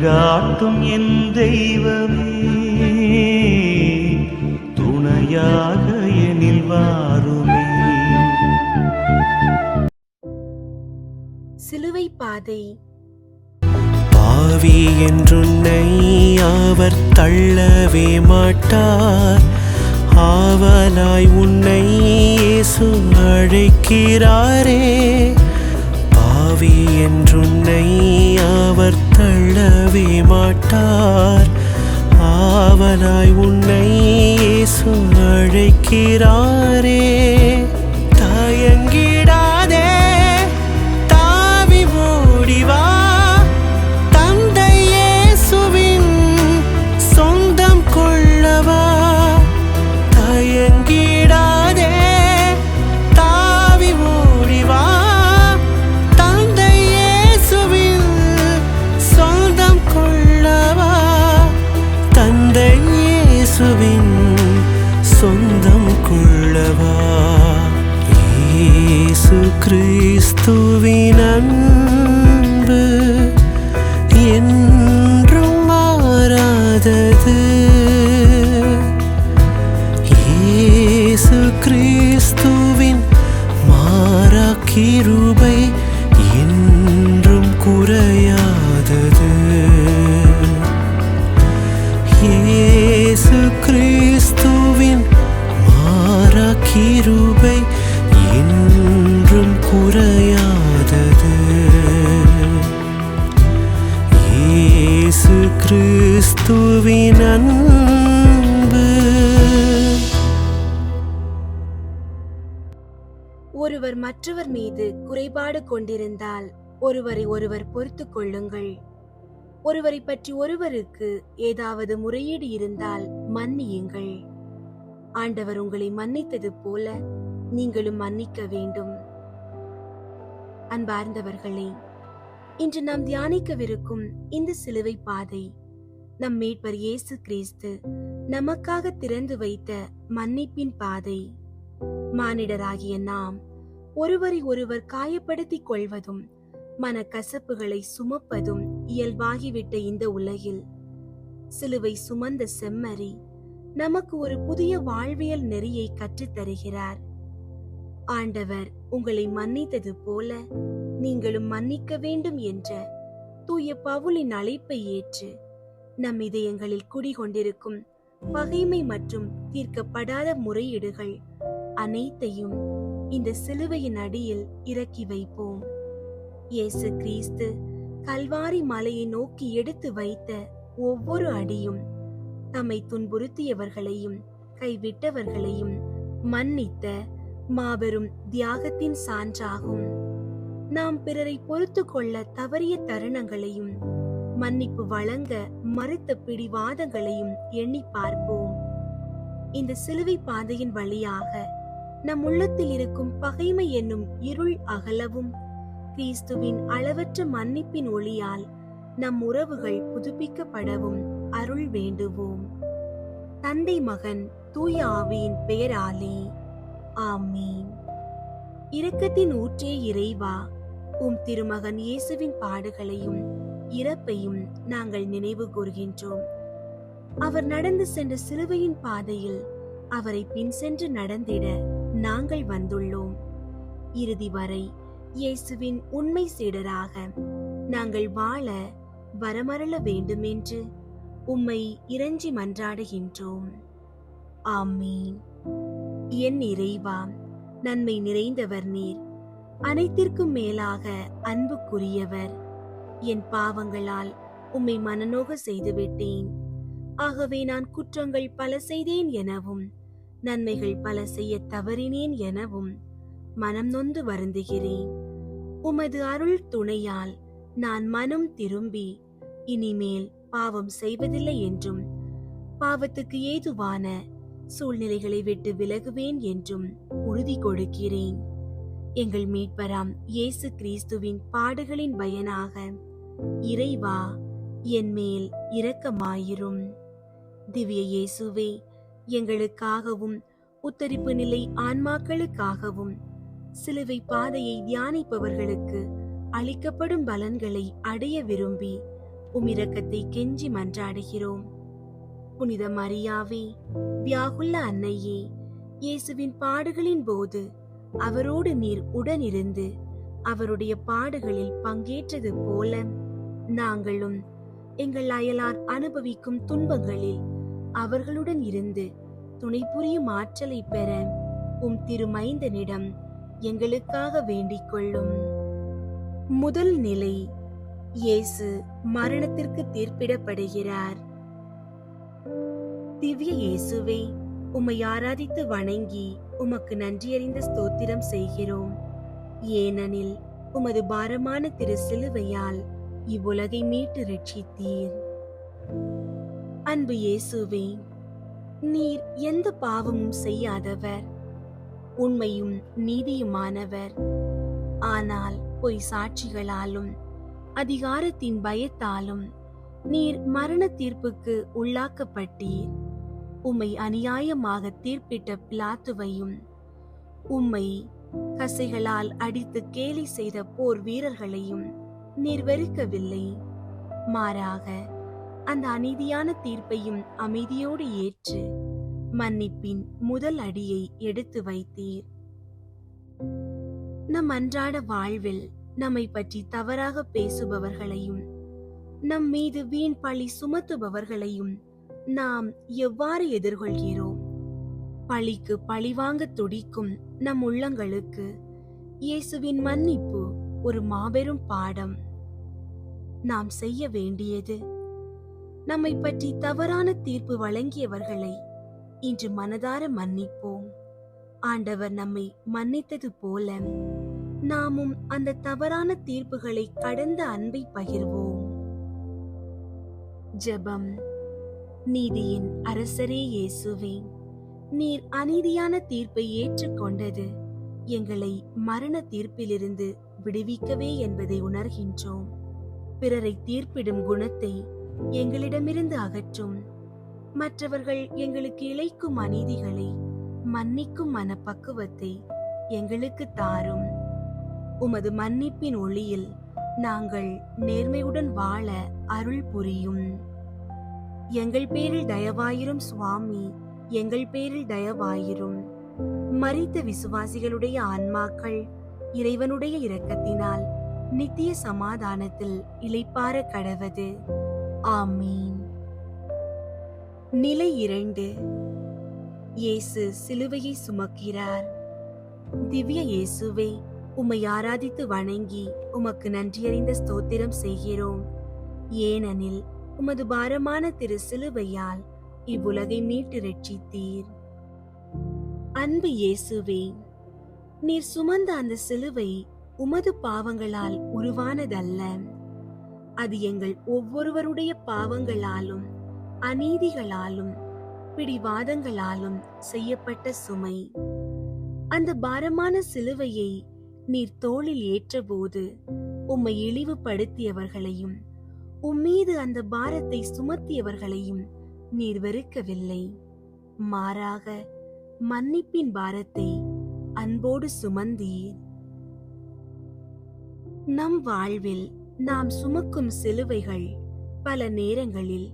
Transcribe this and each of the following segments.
வழிகாட்டும் என் தெய்வமே, துணையாக எனில் வாருமே. சிலுவை பாதை. பாவி என்றுன்னை அவர் தள்ளவே மாட்டார், ஆவலாய் உன்னை இயேசு அழைக்கிறாரே. பாவி என்றுன்னை அவர் தள்ளவே மாட்டார், ஆவலாய் உன்னை இயேசு அழைக்கிறாரே. தயங்கிடாதே, தாவி ஓடிவா, தந்தை இயேசுவின் சொந்தம் கொள்ளவா. தயங்கிடாதே, தாவி ஓடிவா, தந்தை இயேசுவின் சொந்தம் கொள்ளவா. தந்தை இயேசுவின் சொந்தம் கொள்ளவா. இயேசு கிறிஸ்துவின் அன்பு என்றும் மாறாதது. இயேசு கிறிஸ்துவின் மாறா கிருபை என்றும் குறையாதது. இயேசு கிறிஸ்துவின் மாறா கிருபை என்றும் குறையாதது. இயேசு கிறிஸ்துவின் அன்பு. ஒருவர் மற்றவர் மீது குறைபாடு கொண்டிருந்தால் ஒருவரை ஒருவர் பொறுத்துக் கொள்ளுங்கள். ஒருவரை பற்றி ஒருவருக்கு ஏதாவது முறையீடு இருந்தால் மன்னியுங்கள். ஆண்டவர் உங்களை மன்னித்தது போல நீங்களும் மன்னிக்க வேண்டும். அன்பார்ந்தவர்களே, இன்று நாம் தியானிக்கவிருக்கும் இந்த சிலுவை பாதை நம் மீட்பர் இயேசு கிறிஸ்து நமக்காக திறந்து வைத்த மன்னிப்பின் பாதை. மானிடராகிய நாம் ஒருவரை ஒருவர் காயப்படுத்திக் கொள்வதும் மனக்கசப்புகளை சுமப்பதும் இயல்பாகிவிட்ட இந்த உலகில் சிலுவை சுமந்த செம்மறி நமக்கு ஒரு புதிய வாழ்வியல் நெறியை கற்றுத் தருகிறார். ஆண்டவர் உங்களை மன்னித்தது போல நீங்களும் மன்னிக்க வேண்டும் என்ற தூய பவுலின் அழைப்பை ஏற்று நம் இதயங்களில் குடிகொண்டிருக்கும் பகைமை மற்றும் தீர்க்கப்படாத முறையீடுகள் அனைத்தையும் இந்த சிலுவையின் அடியில் இறக்கி வைப்போம். இயேசு கிறிஸ்து கல்வாரி மலையை நோக்கி எடுத்து வைத்த ஒவ்வொரு அடியும் தம்மை துன்புறுத்தியவர்களையும் கைவிட்டவர்களையும் மன்னித்த மாபெரும் தியாகத்தின் சான்றாகும். நாம் பிறரை பொறுத்து கொள்ள தவறிய தருணங்களையும் மன்னிப்பு வழங்க மறுத்த பிடிவாதங்களையும் எண்ணி பார்ப்போம். இந்த சிலுவை பாதையின் வழியாக நம் உள்ளத்தில் இருக்கும் பகைமை என்னும் இருள் அகலவும், கிறிஸ்துவின் அளவற்ற மன்னிப்பின் ஒளியால் நம் உறவுகள் புதுப்பிக்கப்படவும் அருள் வேண்டுவோம். தந்தை, மகன், தூய ஆவியின் பெயராலே ஆமீன். இரக்கத்தின் ஊற்றே இறைவா, உம் திருமகன் இயேசுவின் பாடுகளையும் இறப்பையும் நாங்கள் நினைவு கூர்கின்றோம். அவர் நடந்து சென்ற சிலுவையின் பாதையில் அவரை பின் சென்று நடந்திட நாங்கள் வந்துள்ளோம். இறுதி வரை இயேசுவின் உண்மை சீடராக நாங்கள் வாழ வரமருள வேண்டுமென்று உம்மை இறைஞ்சி மன்றாடுகின்றோம். ஆமீன். என் இறைவா, நன்மை நிறைந்தவர் நீர், அனைத்திற்கும் மேலாக அன்புக்குரியவர். என் பாவங்களால் உம்மை மனநோக செய்துவிட்டேன். ஆகவே நான் குற்றங்கள் பல செய்தேன் எனவும் நன்மைகள் பல செய்ய தவறினேன் எனவும் மனம் நொந்து வருந்துகிறேன். உமது அருள் துணையால் நான் மனம் திரும்பி இனிமேல் பாவம் செய்வதில்லை என்றும் பாவத்துக்கு ஏதுவான சூழ்நிலைகளை விட்டு விலகுவேன் என்றும் உறுதி கொடுக்கிறேன். எங்கள் மீட்பராம் இயேசு கிறிஸ்துவின் பாடுகளின் பயனாக இறைவா, என் மேல் இரக்கமாயிரும். திவ்ய இயேசுவே, எங்களுக்காகவும் உத்தரிப்பு நிலை ஆன்மாக்களுக்காகவும் சிலுவை பாதையை தியானிப்பவர்களுக்கு அளிக்கப்படும் பலன்களை அடைய விரும்பி இரக்கத்தை கெஞ்சி மன்றாடுகிறோம். புனித மரியாவே, வியாகுள்ள அன்னையே, இயேசுவின் பாடுகளின் போது அவரோடு நீர் உடனிருந்து அவருடைய பாடுகளில் பங்கேற்றது போல நாங்களும் எங்கள் அயலார் அனுபவிக்கும் துன்பங்களில் அவர்களுடன் இருந்து துணை புரியும் ஆற்றலை பெற உம் திருமைந்தனிடம் எங்களுக்காக வேண்டிக் கொள்ளும். முதல் நிலை, இயேசு மரணத்திற்கு தீர்ப்பிடப்படுகிறார். திவ்ய இயேசுவே, உம்மை ஆராதித்து வணங்கி உமக்கு நன்றியறிந்த ஸ்தோத்திரம் செய்கிறோம். ஏனெனில் உமது பாரமான திரு சிலுவையால் இவ்வுலகை மீட்டு ரட்சித்தீர். அன்பு இயேசுவே, நீர் எந்த பாவமும் செய்யாதவர், உண்மையும் நீதியுமானவர். ஆனால் பொய் சாட்சிகளாலும் அதிகாரத்தின் பயத்தாலும் நீர் மரண தீர்ப்புக்கு உள்ளாக்கப்பட்டீர். உம்மை அநியாயமாக தீர்ப்பிட்ட பிலாத்துவையும் உம்மை கசைகளால் அடித்து கேலி செய்த போர் வீரர்களையும் நீர் வெறுக்கவில்லை. மாறாக அந்த அநீதியான தீர்ப்பையும் அமைதியோடு ஏற்று மன்னிப்பின் முதல் அடியை எடுத்து வைத்தீர். நம் அன்றாட வாழ்வில் நம்மை பற்றி தவறாக பேசுபவர்களையும் நம் மீது வீண் பழி சுமத்துபவர்களையும் நாம் எவ்வாறு எதிர்கொள்கிறோம்? பழிக்கு பழிவாங்க துடிக்கும் நம் உள்ளங்களுக்கு இயேசுவின் மன்னிப்பு ஒரு மாபெரும் பாடம். நாம் செய்ய வேண்டியது, நம்மை பற்றி தவறான தீர்ப்பு வழங்கியவர்களை இன்று மனதார மன்னிப்போம். ஆண்டவர் நம்மை மன்னித்தது போல நாமும் அந்த தவறான தீர்ப்புகளை கடந்த அன்பை பகிர்வோம். ஜெபம். நீதியின் அரசரே இயேசுவே, நீர் அநீதியான தீர்ப்பை ஏற்றுக்கொண்டது எங்களை மரண தீர்ப்பிலிருந்து விடுவிக்கவே என்பதை உணர்கின்றோம். பிறரை தீர்ப்பிடும் குணத்தை எங்களிடமிருந்து அகற்றும். மற்றவர்கள் எங்களுக்கு இழைக்கும் அநீதிகளை மன்னிக்கும் மனப்பக்குவத்தை எங்களுக்கு தாரும். உமது மன்னிப்பின் ஒளியில் நாங்கள் நேர்மையுடன் வாழ அருள் புரியும். எங்கள் பேரில் தயவாயிரும் சுவாமி, எங்கள் பேரில் தயவாயிரும். மரித்த விசுவாசிகளுடைய ஆன்மாக்கள் இறைவனுடைய இரக்கத்தினால் நித்திய சமாதானத்தில் இளைப்பாற கடவது. ஆமீன். நிலை 2. இயேசு சிலுவையை சுமக்கிறார். திவ்ய இயேசுவே, உம்மை ஆராதித்து வணங்கி உமக்கு நன்றியறிந்த ஸ்தோத்திரம் செய்கிறோம். ஏனெனில் உமது பாரமான திரு சிலுவையால் இவ்வுலகை மீட்டு ரட்சித்தீர். அன்பு இயேசுவே, நீர் சுமந்த அந்த சிலுவை உமது பாவங்களால் உருவானதல்ல. அது எங்கள் ஒவ்வொருவருடைய பாவங்களாலும் அநீதிகளாலும் பிடிவாதங்களாலும் செய்யப்பட்ட சுமை. அந்த பாரமான சிலுவையை நீர் தோளில் ஏற்றபோது உம்மை இழிவுபடுத்தியவர்களையும் உம்மீது அந்த பாரத்தை சுமத்தியவர்களையும் நீர் வெறுக்கவில்லை. மாறாக மன்னிப்பின் பாரத்தை அன்போடு சுமந்தீர். நம் வாழ்வில் நாம் சுமக்கும் சிலுவைகள் பல நேரங்களில்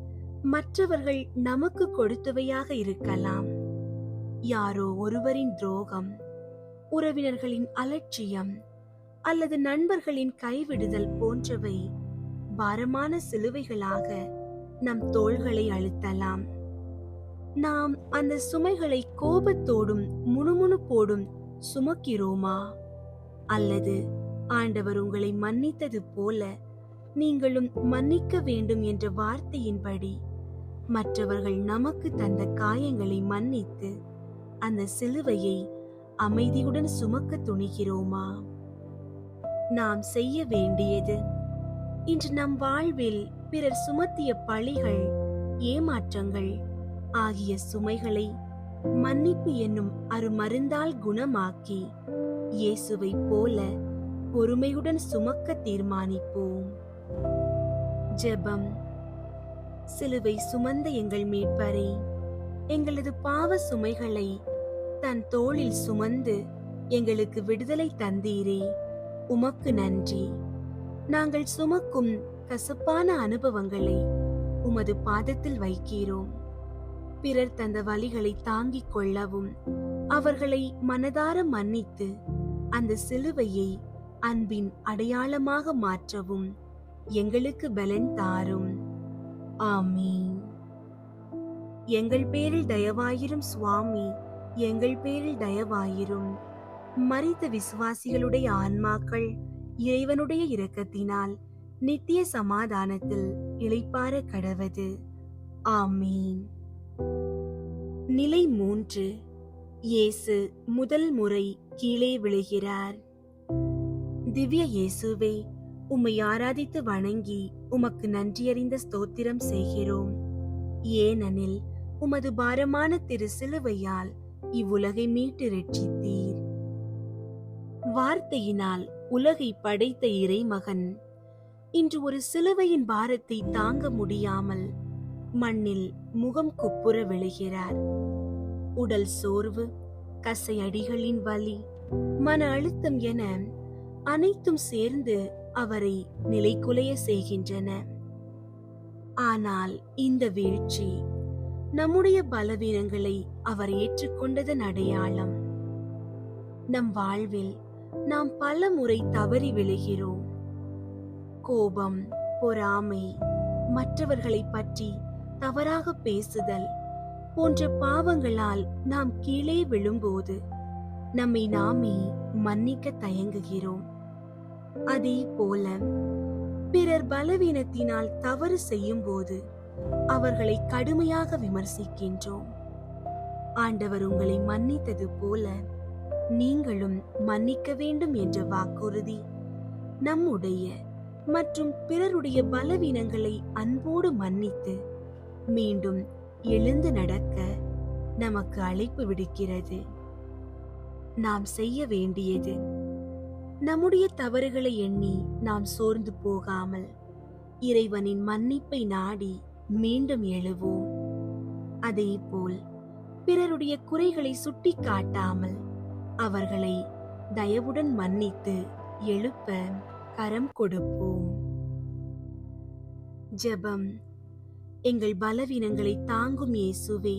மற்றவர்கள் நமக்கு கொடுத்தவையாக இருக்கலாம். யாரோ ஒருவரின் துரோகம், உறவினர்களின் அலட்சியம் அல்லது நண்பர்களின் கைவிடுதல் போன்றவை பாரமான சிலுவைகளாக நம் தோள்களை அழுத்தலாம். நாம் அந்த சுமைகளை கோபத்தோடும் முணுமுணுப்போடும் சுமக்கிறோமா? அல்லது ஆண்டவர் உங்களை மன்னித்தது போல நீங்களும் மன்னிக்க வேண்டும் என்ற வார்த்தையின்படி மற்றவர்கள் நமக்கு தந்த காயங்களை மன்னித்து அந்த சிலுவையை அமைதியுடன் சுமக்க துணிகிறோமா? நாம் செய்ய வேண்டியது, இன்று நம் வாழ்வில் பிறர் சுமத்திய பழிகள், ஏமாற்றங்கள் ஆகிய சுமைகளை மன்னிப்பு என்னும் அருமருந்தால் குணமாக்கி இயேசுவை போல பொறுமையுடன் சுமக்க தீர்மானிப்போம். ஜெபம். சிலுவை சுமந்த எங்கள் மீட்பரே, எங்களது பாவ சுமைகளை தன் தோளில் சுமந்து எங்களுக்கு விடுதலை தந்தீரே, உமக்கு நன்றி. நாங்கள் சுமக்கும் கசப்பான அனுபவங்களை உமது பாதத்தில் வைக்கிறோம். பிறர் தந்த வலிகளை தாங்கிக் கொள்ளவும் அவர்களை மனதார மன்னித்து அந்த சிலுவையை அன்பின் அடையாளமாக மாற்றவும் எங்களுக்கு பலன் தாரும். ஆமீன். எங்கள் பேரில் தயவாயிரும் சுவாமி, எங்கள் பேரில் தயவாயிரும். மரித்த விசுவாசிகளுடைய ஆன்மாக்கள் இறைவனுடைய இரக்கத்தினால் நித்திய சமாதானத்தில் இளைப்பாற கடவது. ஆமீன். நிலை 3. இயேசு முதல் முறை கீழே விழுகிறார். திவ்ய இயேசுவே, உம்மை ஆராதித்து வணங்கி உமக்கு நன்றியறிந்த ஸ்தோத்திரம் செய்கிறோம். ஏனெனில் உமது பாரமான திரு சிலுவையால் இவ்வுலகை மீட்டு ரட்சித்தீர். வார்த்தையினால் உலகை படைத்த இறைமகன் இன்று ஒரு சிலுவையின் பாரத்தை தாங்க முடியாமல் மண்ணில் முகம் குப்புற விழுகிறார். உடல் சோர்வு, கசையடிகளின் வலி, மன அழுத்தம் என அனைத்தும் சேர்ந்து அவரை நிலைகுலைய செய்கின்றன. ஆனால் இந்த வீழ்ச்சி நம்முடைய பலவீனங்களை அவர் ஏற்றுக்கொண்டதன் அடையாளம். நம் வாழ்வில் நாம் பல முறை தவறி விழுகிறோம். கோபம், பொறாமை, மற்றவர்களை பற்றி தவறாக பேசுதல் போன்ற பாவங்களால் நாம் கீழே விழும்போது நம்மை நாமே மன்னிக்க தயங்குகிறோம். அதே போல பிறர் பலவீனத்தினால் தவறு செய்யும் போது அவர்களை கடுமையாக விமர்சிக்கின்றோம். ஆண்டவர் உங்களை மன்னித்தது போல நீங்களும் மன்னிக்க வேண்டும் என்ற வாக்குறுதி நம்முடைய மற்றும் பிறருடைய பலவீனங்களை அன்போடு மன்னித்து மீண்டும் எழுந்து நடக்க நமக்கு அழைப்பு விடுக்கிறது. நாம் செய்ய வேண்டியது, நம்முடைய தவறுகளை எண்ணி நாம் சோர்ந்து போகாமல் இறைவனின் மன்னிப்பை நாடி மீண்டும் எழுவோம். அதேபோல் பிறருடைய குறைகளை சுட்டி காட்டாமல் அவர்களை தயவுடன் மன்னித்து எழுப்ப கரம் கொடுப்போம். ஜெபம். எங்கள் பலவீனங்களை தாங்கும் இயேசுவே,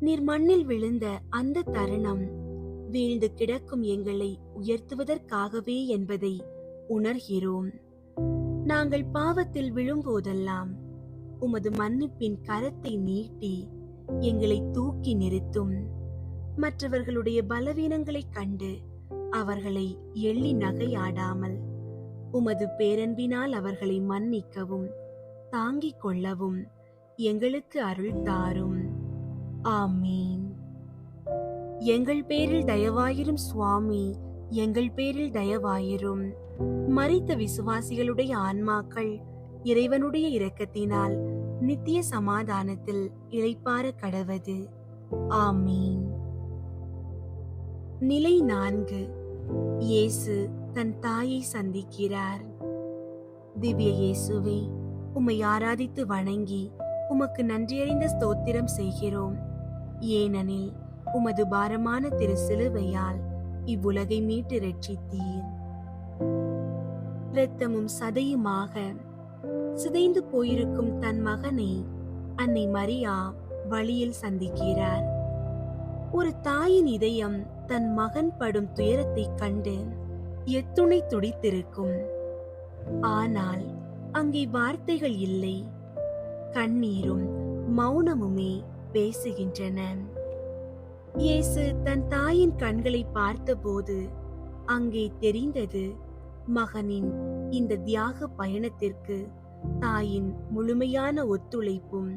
நீர் மண்ணில் விழுந்த அந்த தருணம் வீழ்ந்து கிடக்கும் எங்களை உயர்த்துவதற்காகவே என்பதை உணர்கிறோம். நாங்கள் பாவத்தில் விழும்போதெல்லாம் உமது மன்னிப்பின் கரத்தை நீட்டி எங்களை தூக்கி நிறுத்தும். மற்றவர்களுடைய பலவீனங்களைக் கண்டு அவர்களை எள்ளி நகையாடாமல் உமது பேரன்பினால் அவர்களை மன்னிக்கவும் தாங்கிக் கொள்ளவும் எங்களுக்கு அருள் தாரும். ஆமீன். எங்கள் பேரில் தயவாயிரும் சுவாமி, எங்கள் பேரில் தயவாயிரும். மரித்த விசுவாசிகளுடைய ஆன்மாக்கள் இறைவனுடைய இரக்கத்தினால் நித்திய சமாதானத்தில் இளைப்பாற கடவது. ஆமீன். நிலை 4. இயேசு தன் தாயை சந்திக்கிறார். திவ்ய இயேசுவே, உம்மை ஆராதித்து வணங்கி உமக்கு நன்றியறிந்த ஸ்தோத்திரம் செய்கிறோம். ஏனெனில் உமது பாரமான திரு சிலுவையால் இவ்வுலகை மீட்டு ரட்சித்தீர். இரத்தமும் சதையுமாக சிதைந்து போயிருக்கும் தன் மகனை அன்னை மரியா வழியில் சந்திக்கிறார். ஒரு தாயின் இதயம் தன் மகன் படும் துயரத்தை கண்டு எத்துணை துடித்திருக்கும். ஆனால் அங்கே வார்த்தைகள் இல்லை, கண்ணீரும் மௌனமுமே பேசுகின்றன. இயேசு தன் தாயின் கண்களை பார்த்தபோது அங்கே தெரிந்தது மகனின் இந்த தியாக பயணத்திற்கு தாயின் முழுமையான ஒத்துழைப்பும்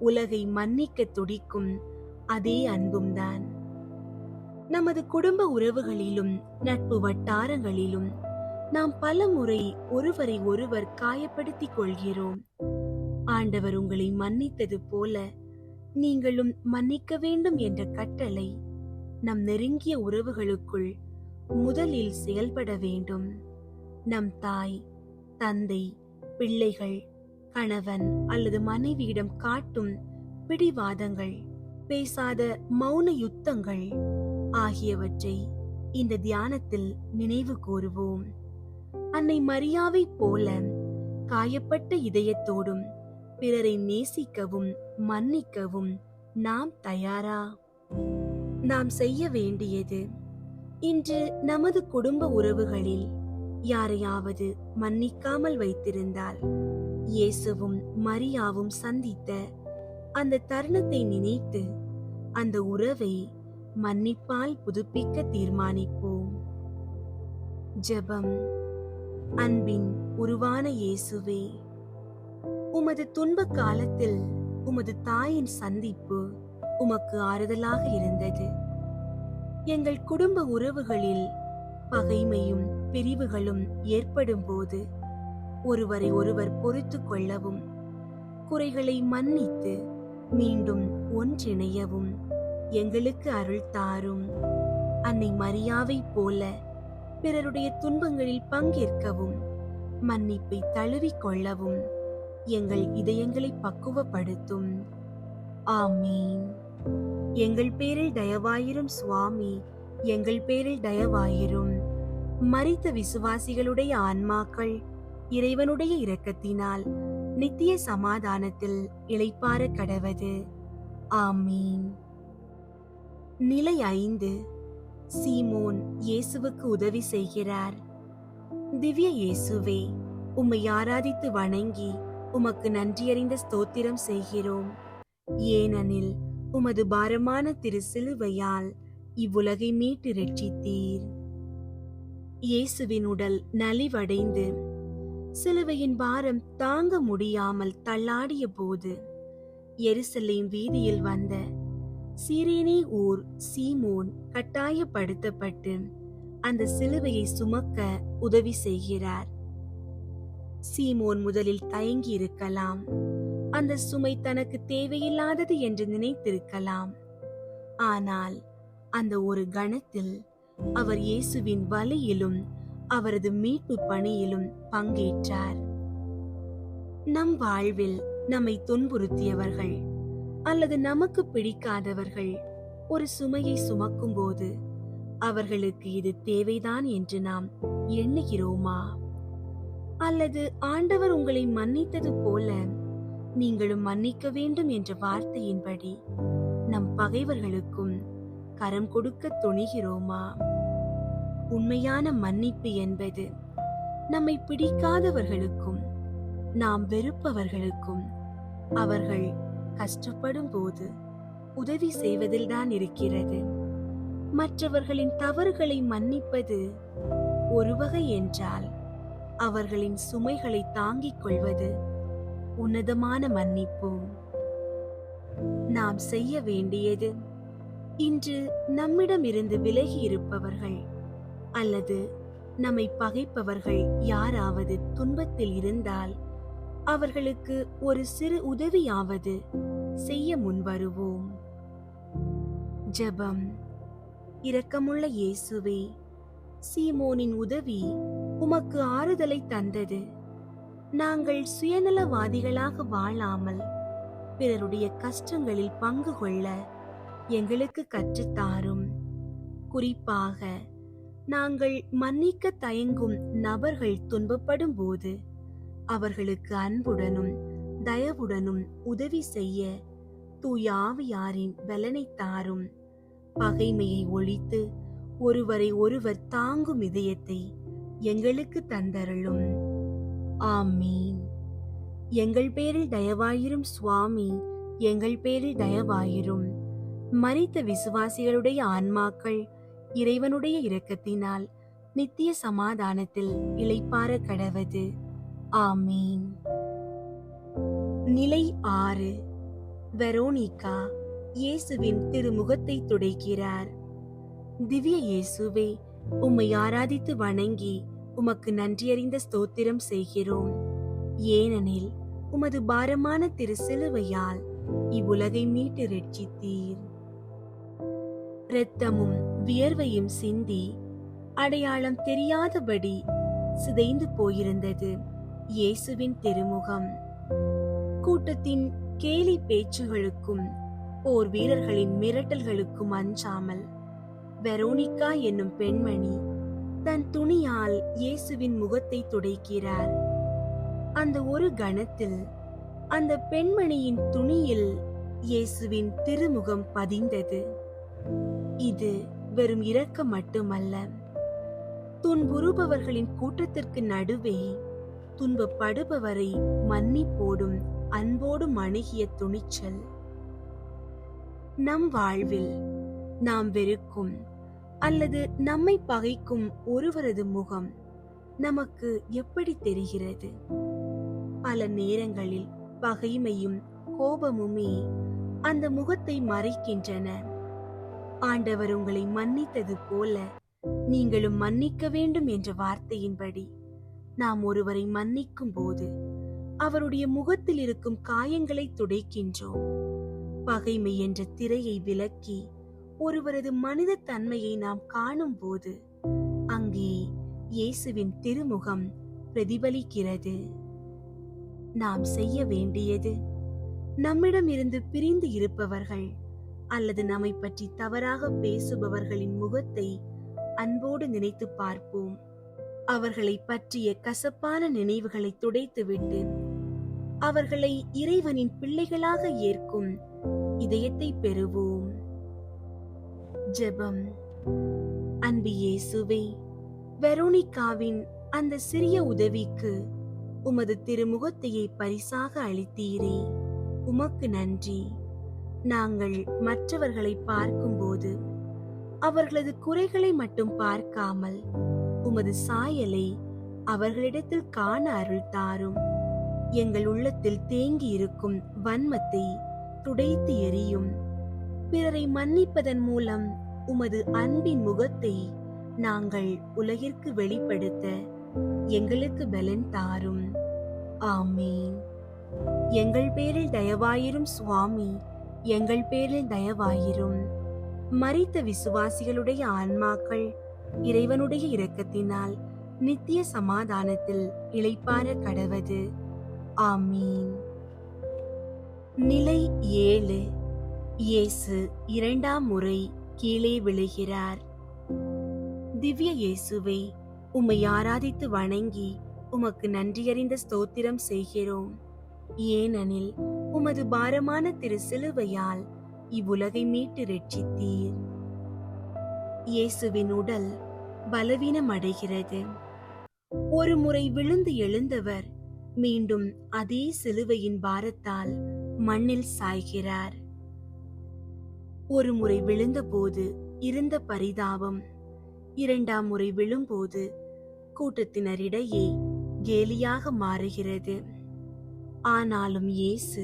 உலகை மன்னிக்க துடிக்கும் அதே அன்பும்தான். நமது குடும்ப உறவுகளிலும் நட்பு வட்டாரங்களிலும் நாம் பல முறை ஒருவரை ஒருவர் காயப்படுத்திக் கொள்கிறோம். ஆண்டவர் உங்களை மன்னித்தது போல நீங்களும் மன்னிக்க வேண்டும் என்ற கட்டளை நம் நெருங்கிய உறவுகளுக்குள் முதலில் செயல்பட வேண்டும். நம் தாய், தந்தை, பிள்ளைகள், கணவன் அல்லது மனைவியிடம் காட்டும் பிடிவாதங்கள், பேசாத மௌன யுத்தங்கள் ஆகியவற்றை இந்த தியானத்தில் நினைவு கூறுவோம். அன்னை மரியாவை போல காயப்பட்ட இதயத்தோடும் பிறரை நேசிக்கவும் மன்னிக்கவும் நாம் தயாரா? நாம் செய்ய வேண்டியது, இன்று நமது குடும்ப உறவுகளில் யாரையாவது மன்னிக்காமல் வைத்திருந்தால், இயேசுவும் மரியாவும் சந்தித்த அந்த தருணத்தை நினைத்து அந்த உறவை மன்னிப்பால் புதுப்பிக்க தீர்மானிப்போம். ஜெபம். அன்பின் உருவான இயேசுவே, உமது துன்ப காலத்தில் உமது தாயின் சந்திப்பு உமக்கு ஆறுதலாக இருந்தது. எங்கள் குடும்ப உறவுகளில் பகைமையும் பிரிவுகளும் ஏற்படும் போது ஒருவரை ஒருவர் பொறுத்து கொள்ளவும், குறைகளை மன்னித்து மீண்டும் ஒன்றிணையவும் எங்களுக்கு அருள் தாரும். அன்னை மரியாவைப் போல பிறருடைய துன்பங்களில் பங்கேற்கவும், மன்னிப்பை தழுவிக் கொள்ளவும் எங்கள் இதயங்களை பக்குவப்படுத்தும். ஆமீன். எங்கள் பேரில் தயவாயிரும் சுவாமி, எங்கள் பேரில் தயவாயிரும். மரித்த விசுவாசிகளுடைய ஆன்மாக்கள் இறைவனுடைய இரக்கத்தினால் நித்திய சமாதானத்தில் இளைப்பாற கடவது. ஆமீன். நிலை 5. சீமோன் இயேசுவுக்கு உதவி செய்கிறார். திவ்ய இயேசுவே, உம்மை ஆராதித்து வணங்கி உமக்கு நன்றியறிந்த ஸ்தோத்திரம் செய்கிறோம். ஏனெனில் உமது பாரமான திரு சிலுவையால் இவ்வுலகை மீட்டு ரட்சித்தீர். இயேசுவின் உடல் நலிவடைந்து சிலுவையின் பாரம் தாங்க முடியாமல் தள்ளாடிய போது எருசலேம் வீதியில் வந்த சிரேனே ஊர் சீமோன் கட்டாயப்படுத்தப்பட்டு அந்த சிலுவையை சுமக்க உதவி செய்கிறார். சீமோன் முதலில் தயங்கி இருக்கலாம், அந்த சுமை தனக்கு தேவையில்லாதது என்று நினைத்திருக்கலாம். ஆனால் அந்த ஒரு கணத்தில் அவர் இயேசுவின் வலியிலும் அவரது மீட்பு பணியிலும் பங்கேற்றார். நம் வாழ்வில் நம்மை துன்புறுத்தியவர்கள் அல்லது நமக்கு பிடிக்காதவர்கள் ஒரு சுமையை சுமக்கும் போது அவர்களுக்கு இது தேவைதான் என்று நாம் எண்ணுகிறோமா? அல்லது ஆண்டவர் உங்களை மன்னித்தது போல நீங்களும் மன்னிக்க வேண்டும் என்ற வார்த்தையின்படி நம் பகைவர்களுக்கும் கரம் கொடுக்க துணிகிறோமா? உண்மையான மன்னிப்பு என்பது நம்மை பிடிக்காதவர்களுக்கும் நாம் வெறுப்பவர்களுக்கும் அவர்கள் கஷ்டப்படும் போது உதவி செய்வதில்தான் இருக்கிறது. மற்றவர்களின் தவறுகளை மன்னிப்பது ஒரு வகை என்றால், அவர்களின் சுமைகளை தாங்கிக் கொள்வது உன்னதமான மன்னிப்பு. நாம் செய்ய வேண்டியது, இன்று நம்மிடமிருந்து விலகி இருப்பவர்கள் அல்லது நம்மை பகைப்பவர்கள் யாராவது துன்பத்தில் இருந்தால் அவர்களுக்கு ஒரு சிறு உதவியாவது செய்ய முன்வருவோம். ஜெபம். இரக்கமுள்ள இயேசுவே, சீமோனின் உதவி உமக்கு ஆறுதலை தந்தது. நாங்கள் சுயநலவாதிகளாக வாழாமல் பிறருடைய கஷ்டங்களில் பங்கு கொள்ள எங்களுக்கு கற்றுத்தாரும். குறிப்பாக நாங்கள் மன்னிக்க தயங்கும் நபர்கள் துன்பப்படும் போது அவர்களுக்கு அன்புடனும் தயவுடனும் உதவி செய்ய தூய ஆவியாரின் பலனை தாரும். பகைமையை ஒழித்து ஒருவரை ஒருவர் தாங்கும் இதயத்தை எங்களுக்கு தந்தருளும். ஆமீன். எங்கள் பேரில் தயவாயிரும் சுவாமி, எங்கள் பேரில் தயவாயிரும். மரித்த விசுவாசிகளுடைய ஆன்மாக்கள் இறைவனுடைய இரக்கத்தினால் நித்திய சமாதானத்தில் இளைப்பாற கடவது. ஆமீன். நிலை 6. வெரோனிகா இயேசுவின் திருமுகத்தை துடைக்கிறார். திவ்ய இயேசுவே, உம்மை ஆராதித்து வணங்கி உமக்கு நன்றியறிந்த ஸ்தோத்திரம் செய்கிறோம். ஏனெனில் உமது பாரமான திரு சிலுவையால் இவ்வுலகை மீட்டு ரட்சித்தீர். இரத்தமும் வியர்வையும் சிந்தி அடையாளம் தெரியாதபடி சிதைந்து போயிருந்தது இயேசுவின் திருமுகம். கூட்டத்தின் கேலி பேச்சுகளுக்கும் போர் வீரர்களின் மிரட்டல்களுக்கும் அஞ்சாமல் வெரோனிகா என்னும் பெண்மணி தன் துணியால் இயேசுவின் முகத்தை துடைக்கிறார். அந்த ஒரு கணத்தில் அந்த பெண்மணியின் துணியில் இயேசுவின் திருமுகம் பதிந்தது. இது வெறும் இரக்கம் மட்டுமல்ல, துன்புறுபவர்களின் கூட்டத்திற்கு நடுவே துன்பப்படுபவரை மன்னிப்போடும் அன்போடும் அணுகிய துணிச்சல். நம் வாழ்வில் நாம் வெறுக்கும் அல்லது நம்மை பகைக்கும் ஒருவரது முகம் நமக்கு எப்படி தெரிகிறது? பல நேரங்களில் பகைமையும் கோபமுமே அந்த முகத்தை மறைக்கின்றன. ஆண்டவர் உங்களை மன்னித்தது போல நீங்களும் மன்னிக்க வேண்டும் என்ற வார்த்தையின்படி நாம் ஒருவரை மன்னிக்கும் போது அவருடைய முகத்தில் இருக்கும் காயங்களை துடைக்கின்றோம். பகைமை என்ற திரையை விலக்கி ஒருவரது மனித தன்மையை நாம் காணும் போது அங்கே இயேசுவின் திருமுகம் பிரதிபலிக்கிறது. நாம் செய்ய வேண்டியது, நம்மிடம் இருந்து பிரிந்து இருப்பவர்கள் அல்லது நம்மை பற்றி தவறாக பேசுபவர்களின் முகத்தை அன்போடு நினைத்து பார்ப்போம். அவர்களை பற்றிய கசப்பான நினைவுகளை துடைத்துவிட்டு அவர்களை இறைவனின் பிள்ளைகளாக ஏற்கும் இதயத்தை பெறுவோம். ஜெபம். அன்பு இயேசுவே, வெரோனிகாவின் அந்த சிறிய உதவிக்கு உமது திருமுகத்தையே பரிசாக அளித்தீரே, உமக்கு நன்றி. நாங்கள் மற்றவர்களை பார்க்கும்போது அவர்களது குறைகளை மட்டும் பார்க்காமல் உமது சாயலை அவர்களிடத்தில் காண அருள் தாரும். எங்கள் உள்ளத்தில் தேங்கி இருக்கும் வன்மத்தை துடைத்து எறியும். பிறரை மன்னிப்பதன் மூலம் உமது அன்பின் முகத்தை நாங்கள் உலகிற்கு வெளிப்படுத்த எங்களுக்கு பலன் தாரும். ஆமீன். எங்கள் பேரில் தயவாயிரும் சுவாமி, எங்கள் பேரில் தயவாயிரும். மரித்த விசுவாசிகளுடைய ஆன்மாக்கள் இறைவனுடைய இரக்கத்தினால் நித்திய சமாதானத்தில் இளைப்பாற கடவது. ஆமீன். நிலை 7. இயேசு 2ஆம் முறை கீழே விழுகிறார். திவ்ய இயேசுவே, உம்மை ஆராதித்து வணங்கி உமக்கு நன்றியறிந்த ஸ்தோத்திரம் செய்கிறோம். ஏனெனில் உமது பாரமான திரு சிலுவையால் இவ்வுலகை மீட்டு ரட்சித்தீர். இயேசுவின் உடல் பலவீனம் அடைகிறது. ஒரு முறை விழுந்து எழுந்தவர் மீண்டும் அதே சிலுவையின் பாரத்தால் மண்ணில் சாய்கிறார். ஒரு முறை விழுந்தபோது இருந்த பரிதாபம் 2ஆம் முறை விழும்போது கூட்டத்தினரிடையே கேலியாக மாறுகிறது. ஆனாலும் இயேசு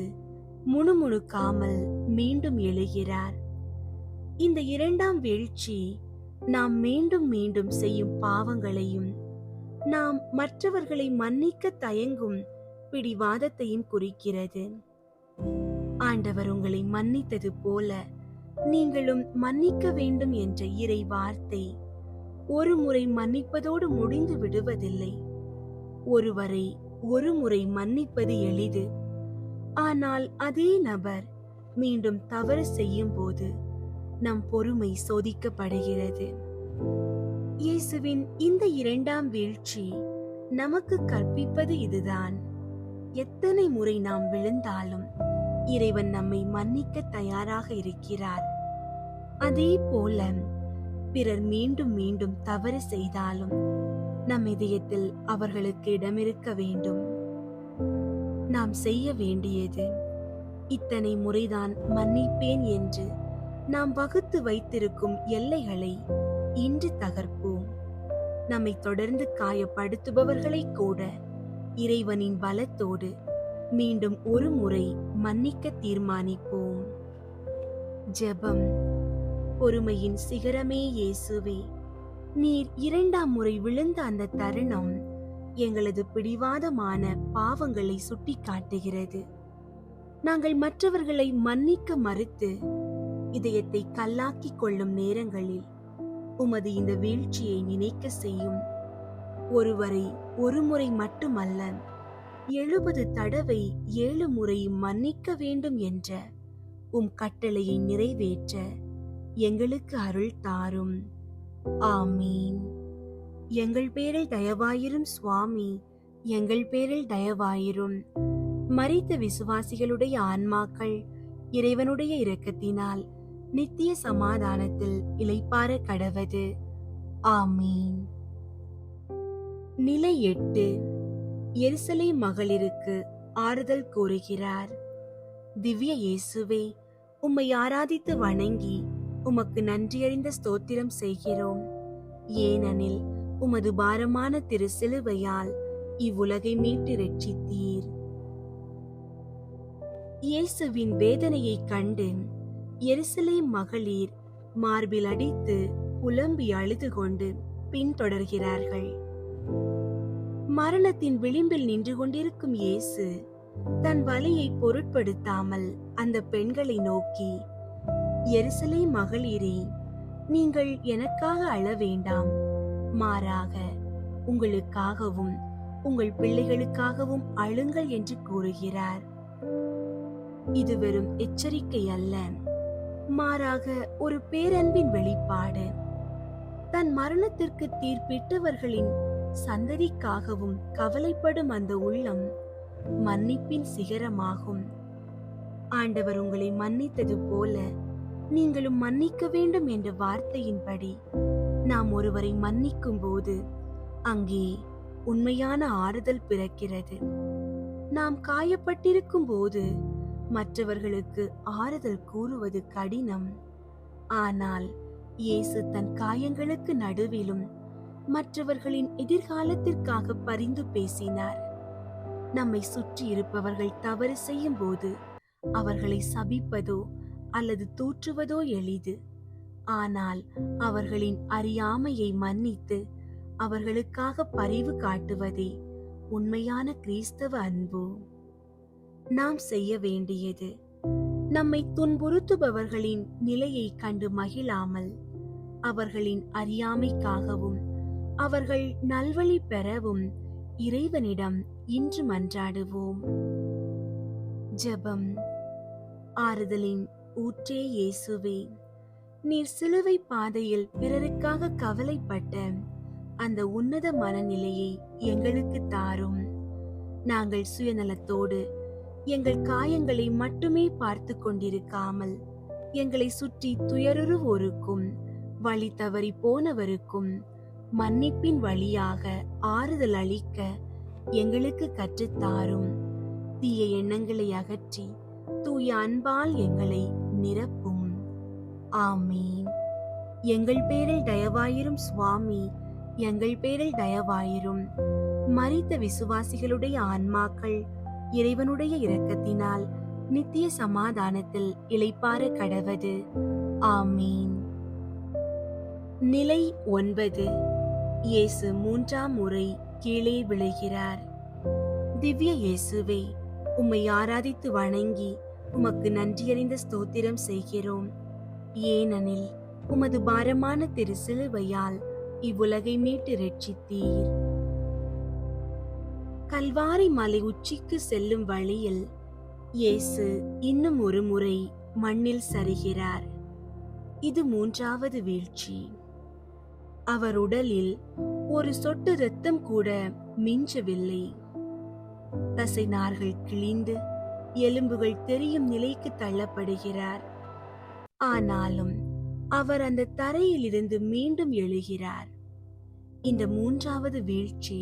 முணுமுணுக்காமல் மீண்டும் எழுகிறார். இந்த 2ஆம் வீழ்ச்சி நாம் மீண்டும் மீண்டும் செய்யும் பாவங்களையும் நாம் மற்றவர்களை மன்னிக்க தயங்கும் பிடிவாதத்தையும் குறிக்கிறது. ஆண்டவர் உங்களை மன்னித்தது போல நீங்களும் மன்னிக்க வேண்டும் என்ற இறை வார்த்தை ஒரு முறை மன்னிப்பதோடு முடிந்து விடுவதில்லை. ஒருவரை ஒரு முறை மன்னிப்பது எளிது. ஆனால் அதே நபர் மீண்டும் தவறு செய்யும் போது நம் பொறுமை சோதிக்கப்படுகிறது. இயேசுவின் இந்த 2ஆம் வீழ்ச்சி நமக்கு கற்பிப்பது இதுதான். எத்தனை முறை நாம் விழுந்தாலும் இறைவன் நம்மை மன்னிக்க தயாராக இருக்கிறார். அதே போல பிறர் மீண்டும் மீண்டும் தவறு செய்தாலும் நம் இதயத்தில் அவர்களுக்கு இடமிருக்க வேண்டும். நாம் செய்ய வேண்டியது, இத்தனை முறைதான் மன்னிப்பேன் என்று நாம் வகுத்து வைத்திருக்கும் எல்லைகளை இன்று தகர்ப்போம். நம்மை தொடர்ந்து காயப்படுத்துபவர்களை கூட இறைவனின் பலத்தோடு மீண்டும் ஒரு முறை மன்னிக்க தீர்மானிப்போம். ஜெபம். பொறுமையின் சிகரமே இயேசுவே, நீர் 2ஆம் முறை விழுந்த அந்த தருணம் எங்களது பிடிவாதமான பாவங்களை சுட்டிக்காட்டுகிறது. நாங்கள் மற்றவர்களை மன்னிக்க மறுத்து இதயத்தை கல்லாக்கிக் கொள்ளும் நேரங்களில் உமது இந்த வீழ்ச்சியை நினைக்க செய்யும். ஒருவரை ஒரு முறை மட்டுமல்ல 70 தடவை 7 முறை மன்னிக்க வேண்டும் என்ற உம் கட்டளையை நிறைவேற்ற எங்களுக்கு அருள் தாரும். ஆமீன். எங்கள் பேரில் தயவாயிரும் சுவாமி, எங்கள் பேரில் தயவாயிரும். மரித்த விசுவாசிகளுடைய ஆன்மாக்கள் இறைவனுடைய இரக்கத்தினால் நித்திய சமாதானத்தில் இளைப்பாற கடவது. ஆமீன். நிலை 8. எருசலேம் மகளிருக்கு ஆறுதல் கூறுகிறார். திவ்ய இயேசுவே, உம்மை ஆராதித்து வணங்கி உமக்கு நன்றியறிந்த ஸ்தோத்திரம் செய்கிறோம். ஏனெனில் உமது பாரமான திரு சிலுவையால் இவ்வுலகை மீட்டு ரட்சித்தீர். இயேசுவின் வேதனையை கண்டு எருசலேம் மகளிர் மார்பில் அடித்து புலம்பி அழுது கொண்டு பின்தொடர்கிறார்கள். மரணத்தின் விளிம்பில் நின்று கொண்டிருக்கும் இயேசு தன் வலியை பொருட்படுத்தாமல் அந்த பெண்களை நோக்கி, எருசலேம் மகளிரே, நீங்கள் எனக்காக அழ வேண்டாம், மாறாக உங்களுக்காகவும் உங்கள் பிள்ளைகளுக்காகவும் அழுங்கள் என்று கூறுகிறார். இது வெறும் எச்சரிக்கை அல்ல, மாறாக ஒரு பேரன்பின் வெளிப்பாடு. தன் மரணத்திற்கு தீர்ப்பிட்டவர்களின் சந்ததிக்காகவும் கவலைப்படும் அந்த உள்ளம் மன்னிப்பின் சிகரமாகும். ஆண்டவர் உங்களை மன்னித்தது போல நீங்களும் மன்னிக்க வேண்டும் என்ற வார்த்தையின்படி நாம் ஒருவரை மன்னிக்கும் போது அங்கே உண்மையான ஆறுதல் பிறக்கிறது. நாம் காயப்பட்டிருக்கும் போது மற்றவர்களுக்கு ஆறுதல் கூறுவது கடினம். ஆனால் இயேசு தன் காயங்களுக்கு நடுவிலும் மற்றவர்களின் எதிர்காலத்திற்காக பரிந்து பேசினார். நம்மை சுற்றி இருப்பவர்கள் தவறு செய்யும் போது அவர்களை சபிப்பதோ அல்லது தூற்றுவதோ எளிது. ஆனால் அவர்களின் அறியாமையை மன்னித்து அவர்களுக்காக பரிவு காட்டுவதே உண்மையான கிறிஸ்தவ அன்பு. நாம் செய்ய வேண்டியது, நம்மை துன்புறுத்துபவர்களின் நிலையை கண்டு மகிழாமல் அவர்களின் அறியாமைக்காகவும் அவர்கள் நல்வழி பெறவும் இறைவனிடம் இன்று மன்றாடுவோம். ஜெபம். ஆறுதலின் ஊற்றே இயேசுவே, நீர் சிலுவை பாதையில் பிறருக்காக கவலைப்பட்ட அந்த உன்னத மனநிலையை எங்களுக்கு தாரும். நாங்கள் சுயநலத்தோடு எங்கள் காயங்களை மட்டுமே பார்த்து கொண்டிருக்காமல் எங்களை சுற்றி துயருறுவோருக்கும் வழி தவறி போனவருக்கும் மன்னிப்பின் வழியாக ஆறுதல் அளிக்க எங்களுக்கு கற்றுத்தாரும். தீய எண்ணங்களை அகற்றி தூய அன்பால் எங்களை நிரப்பும். ஆமீன். எங்கள் பேரில் தயவாயிரும் சுவாமி, எங்கள் பேரில் தயவாயிரும். மரித்த விசுவாசிகளுடைய ஆன்மாக்கள் இறைவனுடைய இரக்கத்தினால் நித்திய சமாதானத்தில் இளைப்பாற கடவது. ஆமீன். நிலை 9. இயேசு 3ஆம் முறை கீழே விழுகிறார். திவ்ய இயேசுவே, உம்மை ஆராதித்து வணங்கி உமக்கு நன்றியறிந்த ஸ்தோத்திரம் செய்கிறோம். ஏனெனில் உமது பாரமான திரு சிலுவையால் இவ்வுலகை மீட்டு ரட்சித்தீர். கல்வாரி மலை உச்சிக்கு செல்லும் வழியில் இயேசு இன்னும் ஒரு முறை மண்ணில் சரிகிறார். இது 3வது வீழ்ச்சி. அவர் உடலில் ஒரு சொட்டு இரத்தம் கூட மிஞ்சவில்லை. தசை நார்கள் கிழிந்து எலும்புகள் தெரியும் நிலைக்கு தள்ளப்படுகிறார். ஆனாலும் அவர் அந்த தரையில் இருந்து மீண்டும் எழுகிறார். இந்த 3வது வீழ்ச்சி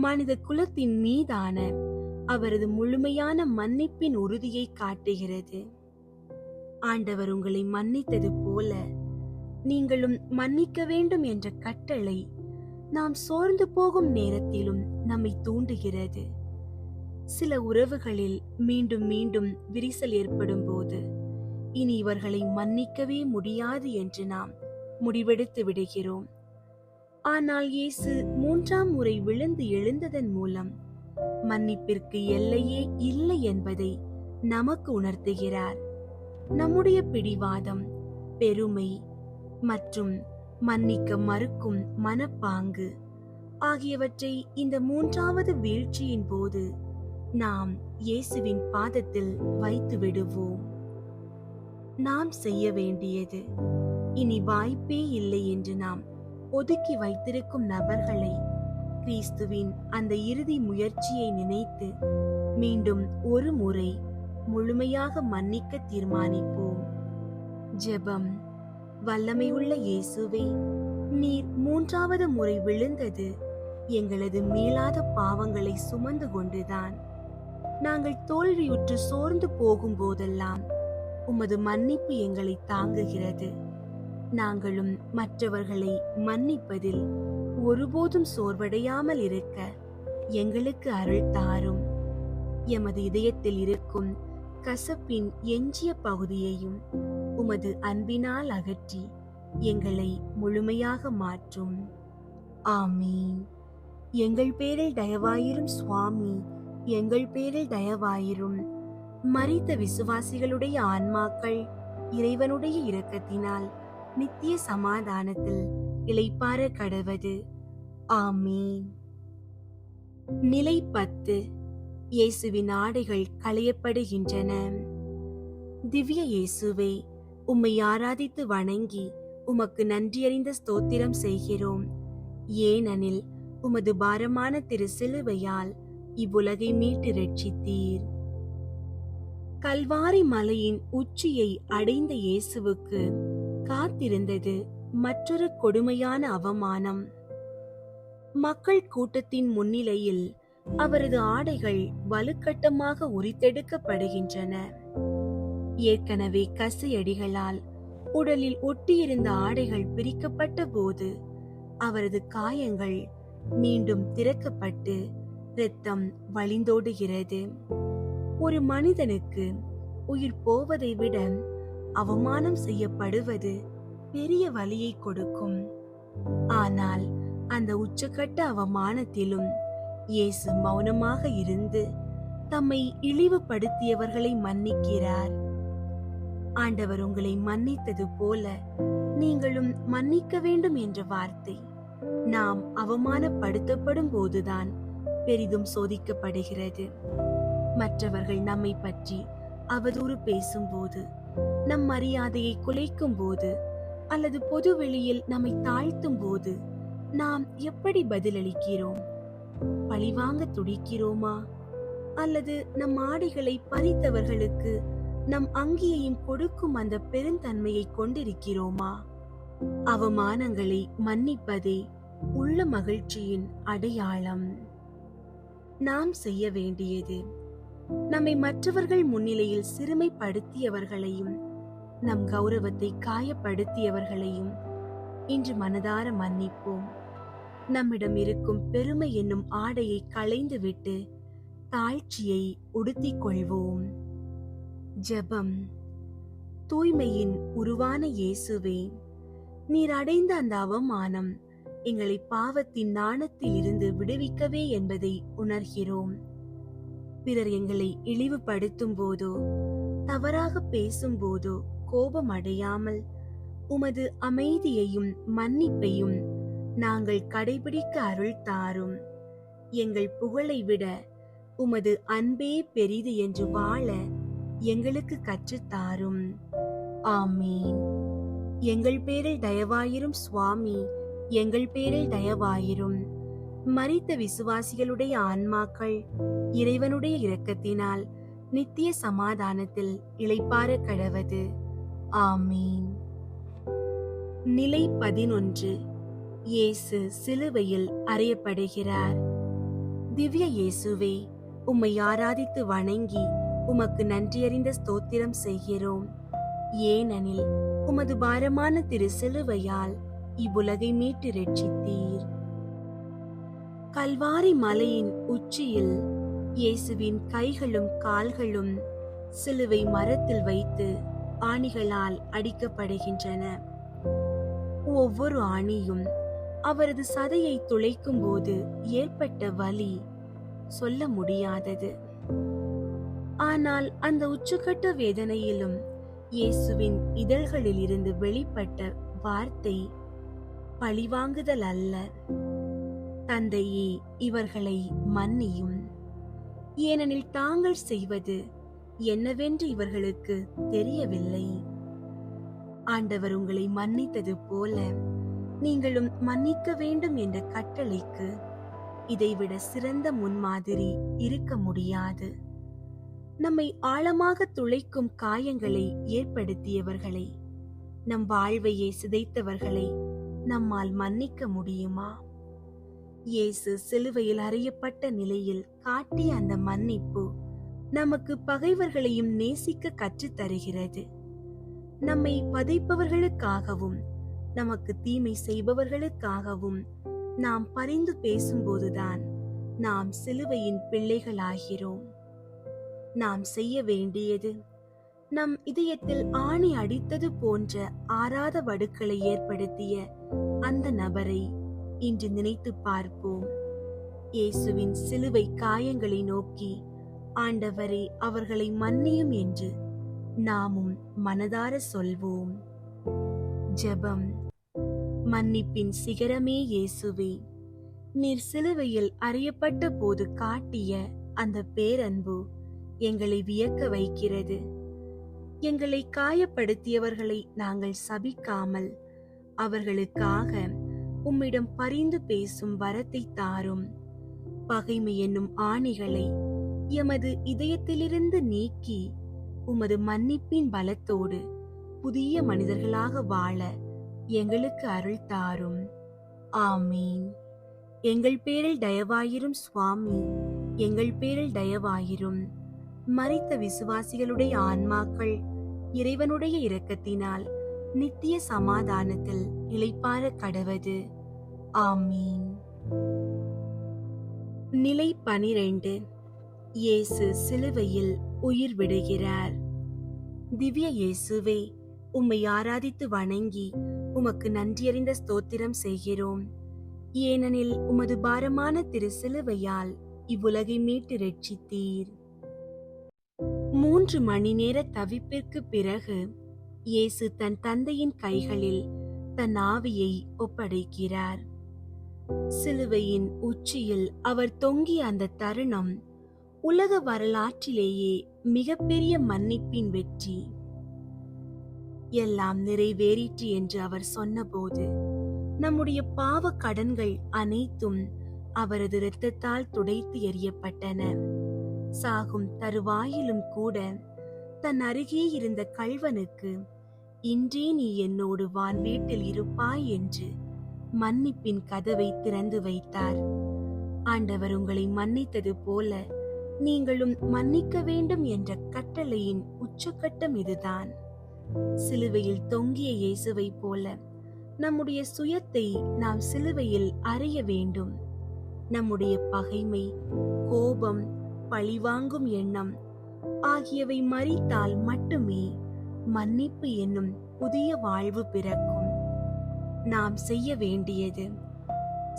மனித குலத்தின் மீதான அவரது முழுமையான மன்னிப்பின் உறுதியை காட்டுகிறது. ஆண்டவர் உங்களை மன்னித்தது போல நீங்களும் மன்னிக்க வேண்டும் என்ற கட்டளை நாம் சோர்ந்து போகும் நேரத்திலும் நம்மை தூண்டுகிறது. சில உறவுகளில் மீண்டும் மீண்டும் விரிசல் ஏற்படும் போது இனி இவர்களை மன்னிக்கவே முடியாது என்று நாம் முடிவெடுத்து விடுகிறோம். ஆனால் இயேசு 3ஆம் முறை விழுந்து எழுந்ததன் மூலம் மன்னிப்பிற்கு எல்லையே இல்லை என்பதை நமக்கு உணர்த்துகிறார். நம்முடைய பிடிவாதம், பெருமை மற்றும் மன்னிக்க மறுக்கும் மனப்பாங்கு ஆகியவற்றை இந்த 3வது வீழ்ச்சியின் போது நாம் இயேசுவின் பாதத்தில் வைத்து விடுவோம். நாம் செய்ய வேண்டியது, இனி வாய்ப்பே இல்லை என்று நாம் ஒதுக்கி வைத்திருக்கும் நபர்களை கிறிஸ்துவின் அந்த இறுதி முயற்சியை நினைத்து மீண்டும் ஒரு முறை முழுமையாக மன்னிக்க தீர்மானிப்போம். ஜெபம். வல்லமையுள்ள இயேசுவே, நீர் 3வது முறை விழுந்தது எங்களது மீளாத பாவங்களை சுமந்து கொண்டுதான். நாங்கள் தோல்வியுற்று சோர்ந்து போகும் போதெல்லாம் உமது மன்னிப்பு எங்களை தாங்குகிறது. நாங்களும் மற்றவர்களை மன்னிப்பதில் ஒருபோதும் சோர்வடையாமல் இருக்க எங்களுக்கு அருள் தாரும். எமது இதயத்தில் இருக்கும் கசப்பின் எஞ்சிய பகுதியையும் உமது அன்பினால் அகற்றி எங்களை முழுமையாக மாற்றும். ஆமீன். எங்கள் பேரில் தயவாயிரும் சுவாமி, எங்கள் பேரில் தயவாயிரும். மரித்த விசுவாசிகளுடைய ஆன்மாக்கள் இறைவனுடைய இரக்கத்தினால் நித்திய சமாதானத்தில் இளைப்பாற கடவது. ஆமீன். நிலை 10. இயேசுவின் ஆடைகள் களையப்படுகின்றன. திவ்ய இயேசுவே, உம்மை ஆராதித்து வணங்கி உமக்கு நன்றியறிந்த ஸ்தோத்திரம் செய்கிறோம். ஏனெனில் உமது பாரமான திரு சிலுவையால் இவ்வுலகை மீட்டு ரட்சித்தீர். கல்வாரி மலையின் உச்சியை அடைந்த இயேசுவுக்கு காத்திருந்தது மற்றொரு கொடுமையான அவமானம். மக்கள் கூட்டத்தின் முன்னிலையில் அவரது ஆடைகள் வலுக்கட்டமாக உரித்தெடுக்கப்படுகின்றன. ஏற்கனவே கசையடிகளால் உடலில் ஒட்டியிருந்த ஆடைகள் பிரிக்கப்பட்ட போது அவரது காயங்கள் மீண்டும் திறக்கப்பட்டு இரத்தம் வழிந்தோடுகிறது. ஒரு மனிதனுக்கு உயிர் போவதை விட அவமானம் செய்யப்படுவது பெரிய வலியை கொடுக்கும். ஆனால் அந்த உச்சக்கட்ட அவமானத்திலும் இயேசு மௌனமாக இருந்து தம்மை இழிவுபடுத்தியவர்களை மன்னிக்கிறார். ஆண்டவர் உங்களை மன்னித்தது போல நீங்களும் மன்னிக்க வேண்டும் என்ற வார்த்தை நாம் அவமானப்படுத்தப்படும் போதுதான் பெரிதும் சோதிக்கப்படுகிறது. மற்றவர்கள் நம்மை பற்றி அவதூறு பேசும்போது, நம் மரியாதையை குலைக்கும் போது அல்லது பொது வெளியில் நம்மை தாழ்த்தும் போது நாம் எப்படி பதிலளிக்கிறோம்? பழிவாங்க துடிக்கிறோமா? அல்லது நம் ஆடைகளை பறித்தவர்களுக்கு நம் அங்கியையும் கொடுக்கும் அந்த பெருந்தன்மையை கொண்டிருக்கிறோமா? அவமானங்களை மன்னிப்பதே உள்ள மகிழ்ச்சியின் அடையாளம். நாம் செய்ய வேண்டியது நம்மை மற்றவர்கள் முன்னிலையில் சிறுமைப்படுத்தியவர்களையும் நம் கௌரவத்தை காயப்படுத்தியவர்களையும் இன்று மனதார மன்னிப்போம். நம்மிடம் இருக்கும் பெருமை என்னும் ஆடையை களைந்துவிட்டு தாழ்ச்சியை உடுத்திக் கொள்வோம். ஜெபம். தூய்மையின் உருவான இயேசுவே, நீர் அடைந்த அந்த அவமானம் எங்களை பாவத்தின் நாணத்தில் இருந்து விடுவிக்கவே என்பதை உணர்கிறோம். பிறர் எங்களை இழிவுபடுத்தும் போதோ தவறாக பேசும் போதோ கோபம் அடையாமல் உமது அமைதியையும் மன்னிப்பையும் நாங்கள் கடைபிடிக்க அருள் தாரும். எங்கள் புகழை விட உமது அன்பே பெரிது என்று வாழ எங்களுக்கு கற்றுத்தாரும். ஆமீன். எங்கள் பேரில் தயவாயிரும் சுவாமி, எங்கள் பேரில் தயவாயிரும். மரித்த விசுவாசிகளுடைய ஆன்மாக்கள் இறைவனுடைய இரக்கத்தினால் நித்திய சமாதானத்தில் இளைப்பாற கடவது. ஆமீன். நிலை 11. இயேசு சிலுவையில் அறையப்படுகிறார். திவ்ய இயேசுவே, உம்மை ஆராதித்து வணங்கி உமக்கு நன்றியறிந்த ஸ்தோத்திரம் செய்கிறோம். ஏனெனில் உமது பாரமான திரு சிலுவையால் இவ்வுலகை மீட்டு ரட்சித்தீர். கல்வாரி மலையின் உச்சியில் இயேசுவின் கைகளும் கால்களும் சிலுவை மரத்தில் வைத்து ஆணிகளால் அடிக்கப்படுகின்றன. ஒவ்வொரு ஆணியும் அவரது சதையை துளைக்கும் போது ஏற்பட்ட வலி சொல்ல முடியாதது. ஆனால் அந்த உச்சக்கட்ட வேதனையிலும் இயேசுவின் இதழ்களில் இருந்து வெளிப்பட்ட வார்த்தை பழிவாங்குதல் அல்ல. தந்தையே, இவர்களை மன்னியும், ஏனெனில் தாங்கள் செய்வது என்னவென்று இவர்களுக்கு தெரியவில்லை. ஆண்டவர் உங்களை மன்னித்தது போல நீங்களும் மன்னிக்க வேண்டும் என்ற கட்டளைக்கு இதைவிட சிறந்த முன்மாதிரி இருக்க முடியாது. நம்மை ஆழமாக துளைக்கும் காயங்களை ஏற்படுத்தியவர்களை, நம் வாழ்வையே சிதைத்தவர்களை நம்மால் மன்னிக்க முடியுமா? இயேசு சிலுவையில் அறையப்பட்ட நிலையில் காட்டிய அந்த மன்னிப்பு நமக்கு பகைவர்களையும் நேசிக்க கற்றுத் தருகிறது. நம்மை பதைப்பவர்களுக்காகவும் நமக்கு தீமை செய்பவர்களுக்காகவும் நாம் பரிந்து பேசும்போதுதான் நாம் சிலுவையின் பிள்ளைகளாகிறோம். நாம் செய்ய வேண்டியது, நம் இதயத்தில் ஆணி அடித்தது போன்ற ஆறாத வடுக்களை ஏற்படுத்திய அந்த நபரை இன்று நினைத்து பார்ப்போம். இயேசுவின் சிலுவை காயங்களை நோக்கி, ஆண்டவரே, அவர்களை மன்னியும் என்று நாமும் மனதார சொல்வோம். ஜெபம். மன்னிப்பின் சிகரமே இயேசுவே, நீர் சிலுவையில் அறையப்பட்ட போது காட்டிய அந்த பேரன்பு எங்களை வியக்க வைக்கிறது. எங்களை காயப்படுத்தியவர்களை நாங்கள் சபிக்காமல் அவர்களுக்காக உம்மிடம் பரிந்து பேசும் வரத்தை தாரும். பகைமை என்னும் ஆணிகளை எமது இதயத்திலிருந்து நீக்கி உமது மன்னிப்பின் பலத்தோடு புதிய மனிதர்களாக வாழ எங்களுக்கு அருள் தாரும். ஆமீன். எங்கள் பேரில் தயவாயிரும் சுவாமி, எங்கள் பேரில் தயவாயிரும். மரித்த விசுவாசிகளுடைய ஆன்மாக்கள் இறைவனுடைய இரக்கத்தினால் நித்திய சமாதானத்தில் இளைப்பாற கடவது. ஆமீன். நிலை 12. இயேசு சிலுவையில் உயிர் விடுகிறார். திவ்ய இயேசுவே, உம்மை ஆராதித்து வணங்கி உமக்கு நன்றியறிந்த ஸ்தோத்திரம் செய்கிறோம். ஏனெனில் உமது பாரமான திரு சிலுவையால் இவ்வுலகை மீட்டு ரட்சித்தீர். 3 மணி நேர தவிப்பிற்கு பிறகு இயேசு தன் தந்தையின் கைகளில் தன் ஆவியை ஒப்படைக்கிறார். சிலுவையின் உச்சியில் அவர் தொங்கிய அந்த தருணம் உலக வரலாற்றிலேயே மிகப்பெரிய மன்னிப்பின் வெற்றி. எல்லாம் நிறைவேறிற்று என்று அவர் சொன்னபோது நம்முடைய பாவ கடன்கள் அனைத்தும் அவரது இரத்தத்தால் துடைத்து எறியப்பட்டன. சாகும் தருவாயிலும் கூட தன் அருகே இருந்த கள்வனுக்கு, இன்றே நீ என்னோடு வான் வீட்டில் இருப்பாய் என்று மன்னிப்பின் கதவை திறந்து வைத்தார். ஆண்டவர் உங்களை மன்னித்தது போல நீங்களும் மன்னிக்க வேண்டும் என்ற கட்டளையின் உச்சக்கட்டம் இதுதான். சிலுவையில் தொங்கிய இயேசுவை போல நம்முடைய சுயத்தை நாம் சிலுவையில் அறைய வேண்டும். நம்முடைய பகைமை, கோபம், பழிவாங்கும் எண்ணம் ஆகியவை மரித்தால் மட்டுமே மன்னிப்பு என்னும் புதிய வாழ்வு பிறக்கும். நாம் செய்ய வேண்டியது,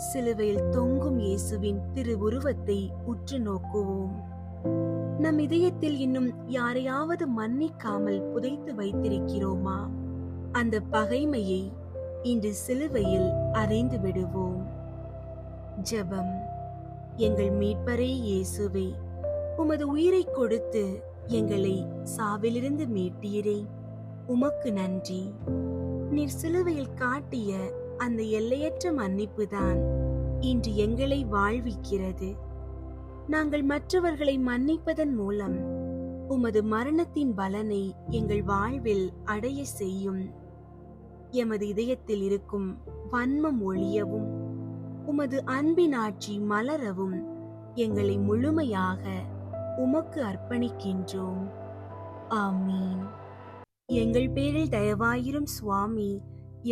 சிலுவையில் தொங்கும் இயேசுவின் திருவுருவத்தை உற்று நோக்குவோம். நம் இதயத்தில் இன்னும் யாரையாவது மன்னிக்காமல் புதைத்து வைத்திருக்கிறோமா? அந்த பகைமையை இன்று சிலுவையில் அறைந்து விடுவோம். ஜெபம். எங்கள் மீட்பரே இயேசுவே, உமது உயிரை கொடுத்து எங்களை சாவிலிருந்து மீட்டீரே, உமக்கு நன்றி. நீர் சிலுவையில் காட்டிய அந்த எல்லையற்ற மன்னிப்புதான் இன்று எங்களை வாழ்விக்கிறது. நாங்கள் மற்றவர்களை மன்னிப்பதன் மூலம் உமது மரணத்தின் பலனை எங்கள் வாழ்வில் அடைய செய்யும். எமது இதயத்தில் இருக்கும் வன்மம் ஒழியவும் உமது அன்பின் ஆட்சி மலரவும் எங்களை முழுமையாக உமக்கு அர்ப்பணிக்கின்றோம். ஆமீன். எங்கள் பேரில் தயவாயிரும் சுவாமி,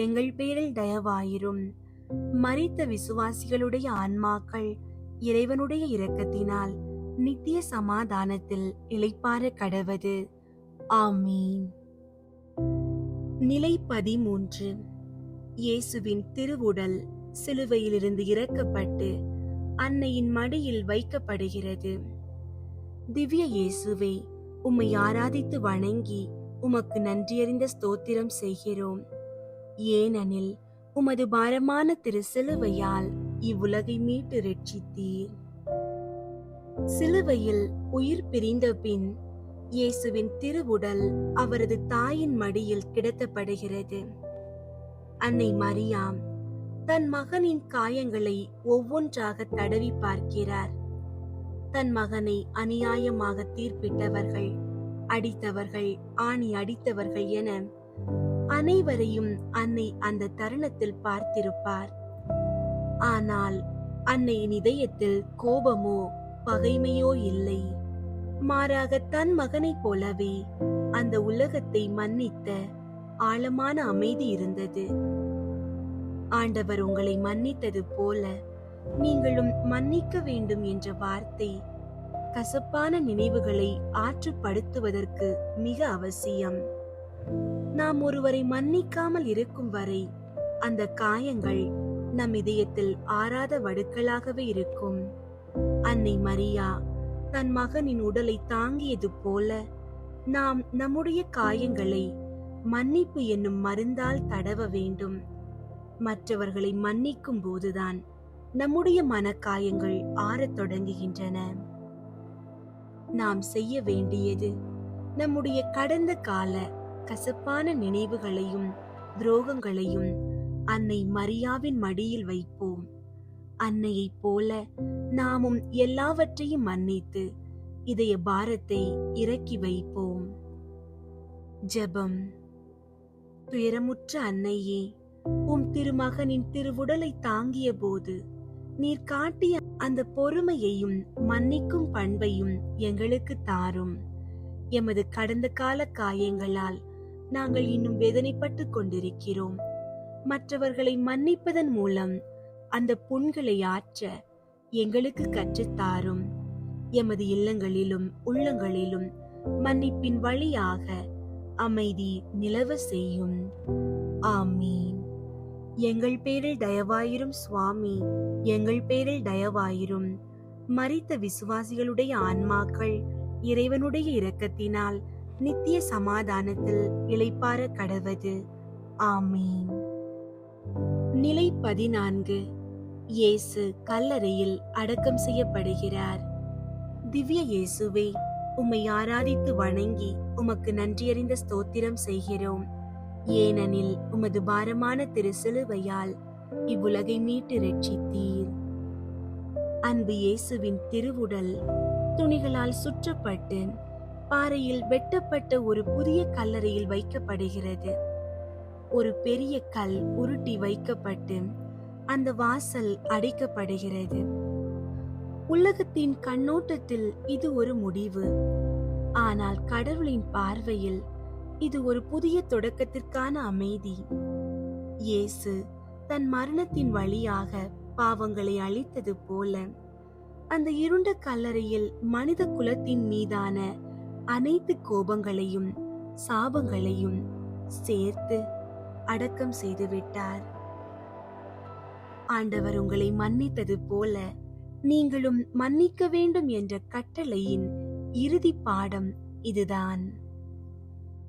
எங்கள் பேரில் தயவாயிரும். மரித்த விசுவாசிகளுடைய ஆன்மாக்கள் இறைவனுடைய இரக்கத்தினால் நித்திய சமாதானத்தில் இளைப்பாற கடவது. ஆமீன். நிலை 13. இயேசுவின் திருவுடல் சிலுவையிலிருந்து இறக்கப்பட்டு அன்னையின் மடியில் வைக்கப்படுகிறது. திவ்ய இயேசுவே, உம்மை ஆராதித்து வணங்கி உமக்கு நன்றியறிந்த ஸ்தோத்திரம் செய்கிறோம். ஏனெனில் உமது பாரமான திரு சிலுவையால் இவ்வுலகை மீட்டு ரட்சித்தீர். சிலுவையில் உயிர் பிரிந்த பின் இயேசுவின் திருவுடல் அவரது தாயின் மடியில் கிடத்தப்படுகிறது. அன்னை மரியாம் தன் மகனின் காயங்களை ஒவ்வொன்றாக தடவி பார்க்கிறார். தன் மகனை அநியாயமாக தீர்ப்பிட்டவர்கள், அடித்தவர்கள், ஆணி அடித்தவர்கள் என அனைவரையும் அன்னை அந்த தருணத்தில் பார்த்திருப்பார். ஆனால் அன்னையின் இதயத்தில் கோபமோ பகைமையோ இல்லை. மாறாக தன் மகனைப் போலவே அந்த உலகத்தை மன்னித்த ஆழமான அமைதி இருந்தது. ஆண்டவர் உங்களை மன்னித்தது போல நீங்களும் மன்னிக்க வேண்டும் என்ற வார்த்தை கசப்பான நினைவுகளை ஆற்றுப்படுத்துவதற்கு மிக அவசியம். நாம் ஒருவரை மன்னிக்காமல் இருக்கும் வரை அந்த காயங்கள் நம் இதயத்தில் ஆறாத வடுக்களாகவே இருக்கும். அன்னை மரியா தன் மகனின் உடலை தாங்கியது போல நாம் நம்முடைய காயங்களை மன்னிப்பு என்னும் மருந்தால் தடவ வேண்டும். மற்றவர்களை மன்னிக்கும் போதுதான் நம்முடைய மனக்காயங்கள் ஆறத் தொடங்குகின்றன. நாம் செய்ய வேண்டியது நம்முடைய கடந்த கால கசப்பான நினைவுகளையும் துரோகங்களையும் அன்னை மரியாவின் மடியில் வைப்போம். அன்னையைப் போல நாமும் எல்லாவற்றையும் மன்னித்து இதய பாரத்தை இறக்கி வைப்போம். ஜெபம். துயரமுற்ற அன்னையே, உம் திருமகனின் திருவுடலை தாங்கிய போது நீர் காட்டிய அந்த பொறுமையையும் மன்னிக்கும் பண்பையும் எங்களுக்கு தாரும். எமது கடந்த கால காயங்களால் நாங்கள் இன்னும் வேதனைப்பட்டு கொண்டிருக்கிறோம். மற்றவர்களை மன்னிப்பதன் மூலம் அந்த புண்களை ஆற்ற எங்களுக்கு கற்றுத்தாரும். எமது இல்லங்களிலும் உள்ளங்களிலும் மன்னிப்பின் வழியாக அமைதி நிலவ செய்யும். ஆமீன். எங்கள் பேரில் தயவாயிரும் சுவாமி, எங்கள் பேரில் தயவாயிரும். மரித்த விசுவாசிகளுடைய ஆன்மாக்கள் இறைவனுடைய இரக்கத்தினால் நித்திய சமாதானத்தில் இளைப்பாற கடவது. ஆமீன். நிலை 14. இயேசு கல்லறையில் அடக்கம் செய்யப்படுகிறார். திவ்ய இயேசுவே, உம்மை ஆராதித்து வணங்கி உமக்கு நன்றியறிந்த ஸ்தோத்திரம் செய்கிறோம். ஏனெனில் உமது பாரமான திரு சிலுவையால் இவ்வுலகை மீட்டு ரட்சித்தீர். அன்பு இயேசுவின் திருவுடல் துணிகளால் சுற்றப்பட்டு பாறையில் வெட்டப்பட்ட ஒரு புதிய கல்லறையில் வைக்கப்படுகிறது. ஒரு பெரிய கல் உருட்டி வைக்கப்பட்டு அந்த வாசல் அடைக்கப்படுகிறது. உலகத்தின் கண்ணோட்டத்தில் இது ஒரு முடிவு. ஆனால் கடவுளின் பார்வையில் இது ஒரு புதிய தொடக்கத்திற்கான அமைதி. இயேசு தன் மரணத்தின் வழியாக பாவங்களை அழித்தது போல அந்த இருண்ட கல்லறையில் மனித குலத்தின் மீதான அனைத்து கோபங்களையும் சாபங்களையும் சேர்த்து அடக்கம் செய்துவிட்டார். ஆண்டவர் உங்களை மன்னித்தது போல நீங்களும் மன்னிக்க வேண்டும் என்ற கட்டளையின் இறுதி பாடம் இதுதான்.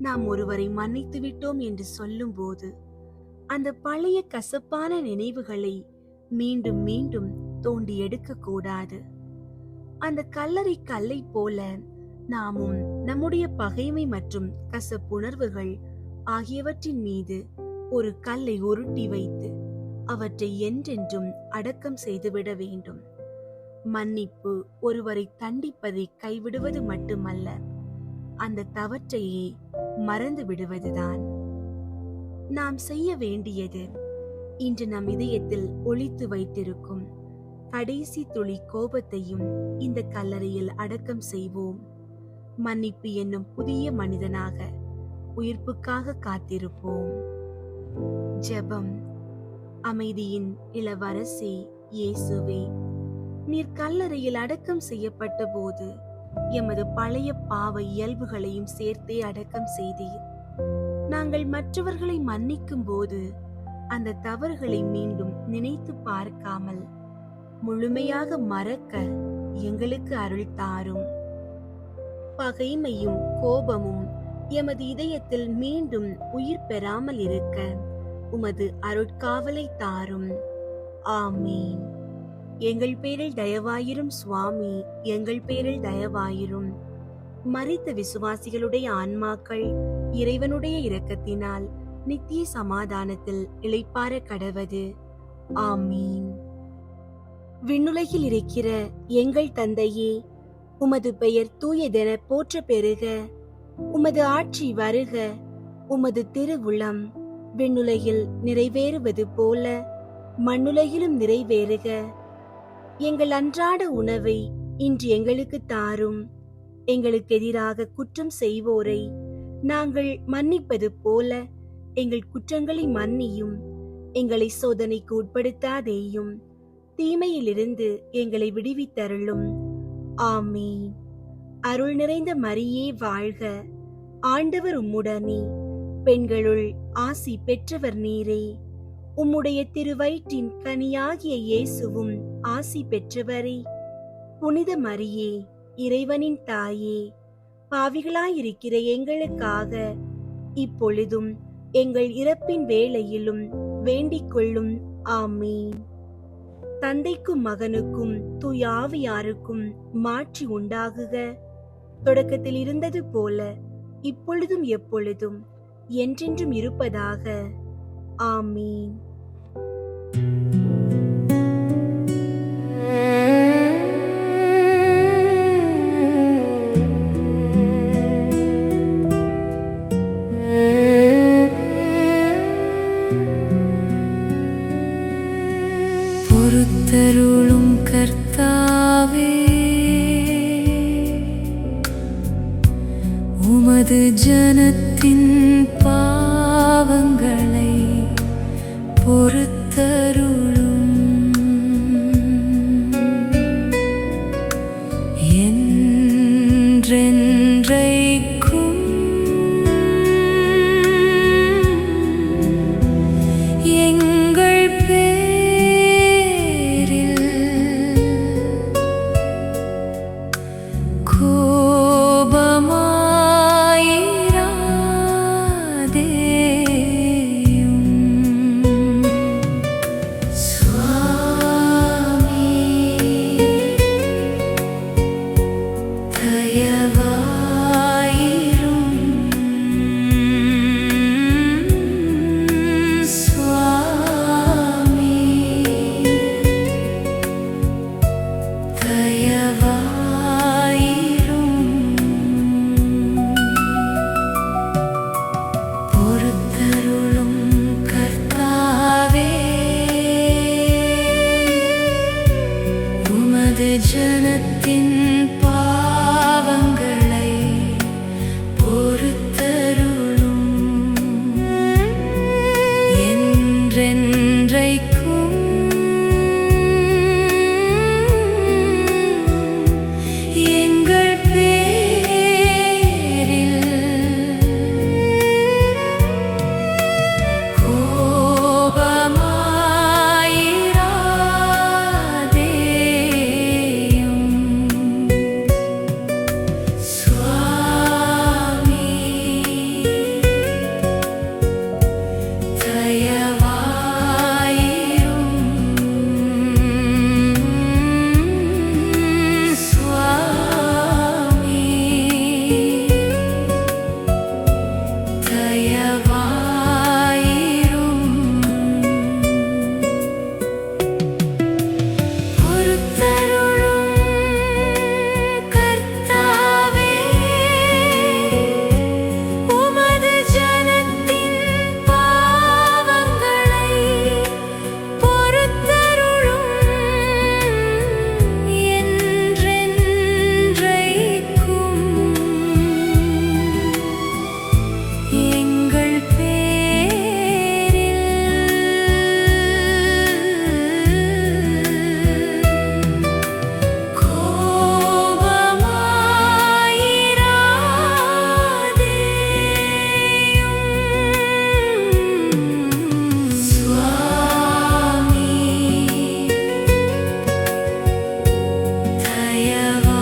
நாம் ஒருவரை மன்னித்து விட்டோம் என்று சொல்லும் போது அந்த பழைய கசப்பான நினைவுகளை மீண்டும் மீண்டும் தோண்டி எடுக்க கூடாது. அந்த கல்லறை கல்லை போல நாமும் நம்முடைய பகைமை மற்றும் கசப்புணர்வுகள் ஆகியவற்றின் மீது ஒரு கல்லை உருட்டி வைத்து அவற்றை என்றென்றும் அடக்கம் செய்துவிட வேண்டும். மன்னிப்பு ஒருவரை தண்டிப்பதை கைவிடுவது மட்டுமல்ல, அந்த தவற்றையே மறந்து விடுவதுதான். நாம் செய்ய வேண்டியது இன்று நம் இதயத்தில் ஒளித்து வைத்திருக்கும் கடைசி துளி கோபத்தையும் இந்த கல்லறையில் அடக்கம் செய்வோம். மன்னிப்பு என்னும் புதிய மனிதனாக உயிர்ப்புக்காக காத்திருப்போம். ஜெபம். அமைதியின் இளவரசி இயேசுவே, நீர் கல்லறையில் அடக்கம் செய்யப்பட்ட போது எமது பழைய பாவ இயல்புகளையும் சேர்த்தே அடக்கம் செய்தீர். நாங்கள் மற்றவர்களை மன்னிக்கும் போது அந்த தவறுகளை மீண்டும் நினைத்து பார்க்காமல் முழுமையாக மறக்க எங்களுக்கு அருள் தாரும். பகைமையும் கோபமும் எமது இதயத்தில் மீண்டும் உயிர் பெறாமல் இருக்க உமது அருட்காவலை தாரும். ஆமீன். எங்கள் பேரில் தயவாயிரும் சுவாமி, எங்கள் பேரில் தயவாயிரும். மரித்த விசுவாசிகளுடைய ஆன்மாக்கள் இறைவனுடைய இரக்கத்தினால் நித்திய சமாதானத்தில் இளைப்பாற கடவது. ஆமீன். விண்ணுலகில் இருக்கிற எங்கள் தந்தையே, உமது பெயர் தூயதென போற்ற பெறுக. உமது ஆட்சி வருக. உமது திருவுளம் விண்ணுலகில் நிறைவேறுவது போல மண்ணுலகிலும் நிறைவேறுக. எங்கள் அன்றாட உணவை இன்று எங்களுக்கு தாரும். எங்களுக்கு எதிராக குற்றம் செய்வோரை நாங்கள் மன்னிப்பது போல எங்கள் குற்றங்களை மன்னியும். எங்களை சோதனைக்கு உட்படுத்தாதேயும், தீமையிலிருந்து எங்களை விடுவித்தருளும். ஆமீன். அருள் நிறைந்த மரியே வாழ்க. ஆண்டவர் உம்முடனே, பெண்களுள் ஆசி பெற்றவர் நீரே. உம்முடைய திருவயிற்றின் கனியாகிய இயேசுவும் ஆசி பெற்றவரே. புனித மரியே, இறைவனின் தாயே, பாவிகளாயிருக்கிற எங்களுக்காக இப்பொழுதும் எங்கள் இறப்பின் வேளையிலும் வேண்டிக் கொள்ளும். ஆமீன். தந்தைக்கும் மகனுக்கும் தூய ஆவியாருக்கும் மாட்சி உண்டாகுக. தொடக்கத்தில் இருந்தது போல இப்பொழுதும் எப்பொழுதும் என்றென்றும் இருப்பதாக. ஆமீன். பொறுத்தருளும் கர்த்தாவே, உமது ஜனத்தின் பாவங்களை பொறுத்தருளும். என்றென்றைக்கும் எங்கள் பேரில் கோபமாயிராதேயும். சுவாமி, தயவாயிரும். சுவாமி, தயவாயிரும். பொறுத்தருளும் கர்த்தாவே, உமது ஜனத்தின் பாவங்களை பொறுத்தருளும். என்றென்றைக்கும் எங்கள் பேரில் கோபமாயிராதேயும். சுவாமி, தயவாயிரும். சுவாமி, தயவாயிரும். பொறுத்தருளும் கர்த்தாவே, உமது ஜனத்தின் பாவங்களை பொறுத்தருளும். என்றென்றைக்கும் எங்கள் கோபமாயிராதேயும். சுவாமி, தயவாயிரும்.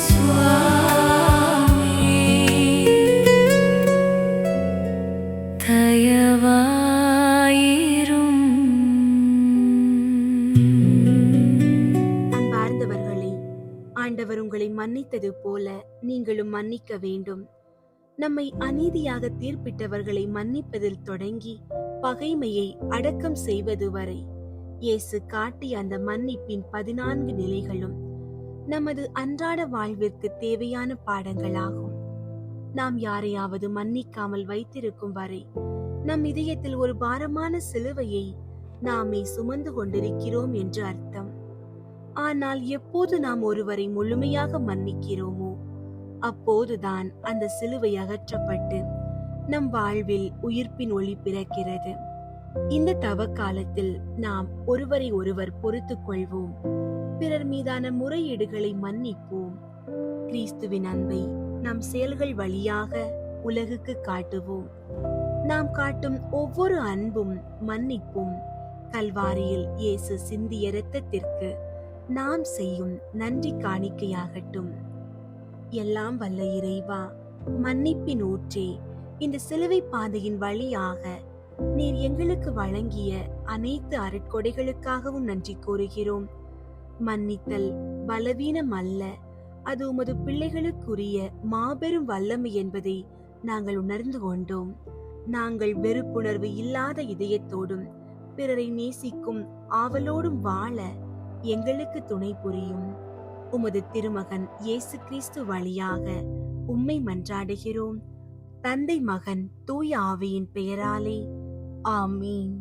சுவாமி, தயவாயிரும். அன்பார்ந்தவர்களே, ஆண்டவர் உங்களை மன்னித்தது போல நீங்களும் மன்னிக்க வேண்டும். நம்மை அநீதியாக தீர்ப்பிட்டவர்களை மன்னிப்பதில் தொடங்கி பகைமையை அடக்கம் செய்வது வரை இயேசு காட்டிய அந்த மன்னிப்பின் 14 நிலைகளும் நமது அன்றாட வாழ்விற்கு தேவையான பாடங்களாகும். நாம் யாரையாவது மன்னிக்காமல் வைத்திருக்கும் வரை நம் இதயத்தில் ஒரு பாரமான சிலுவையை நாமே சுமந்து கொண்டிருக்கிறோம் என்று அர்த்தம். ஆனால் எப்போது நாம் ஒருவரை முழுமையாக மன்னிக்கிறோமோ அப்போதுதான் அந்த சிலுவை அகற்றப்பட்டு நம் வாழ்வில் உயிர்ப்பின் ஒளி பிறக்கிறது. இந்த தவ காலத்தில் நாம் ஒருவரை ஒருவர் பொறுத்துக் கொள்வோம், பிறர் மீதான முறையீடுகளை மன்னிப்போம். கிறிஸ்துவின் அன்பை நம் செயல்கள் வழியாக உலகுக்கு காட்டுவோம். நாம் காட்டும் ஒவ்வொரு அன்பும் மன்னிப்பும் கல்வாரியில் இயேசு சிந்திய இரத்தத்திற்கு நாம் செய்யும் நன்றி காணிக்கையாகட்டும். எல்லாம் வல்ல இறைவா, மன்னிப்பின் ஊற்றே, இந்த சிலுவை பாதையின் வழியாக நீர் எங்களுக்கு வழங்கிய அனைத்து அருட்கொடைகளுக்காகவும் நன்றி கூறுகிறோம். மன்னித்தல் பலவீனம் அல்ல, அது உமது பிள்ளைகளுக்குரிய மாபெரும் வல்லமை என்பதை நாங்கள் உணர்ந்து கொண்டோம். நாங்கள் வெறுப்புணர்வு இல்லாத இதயத்தோடும் பிறரை நேசிக்கும் ஆவலோடும் வாழ எங்களுக்கு துணை புரியும். உமது திருமகன் இயேசு கிறிஸ்து வழியாக உம்மை மன்றாடுகிறோம். தந்தை, மகன், தூய ஆவியின் பெயராலே ஆமீன்.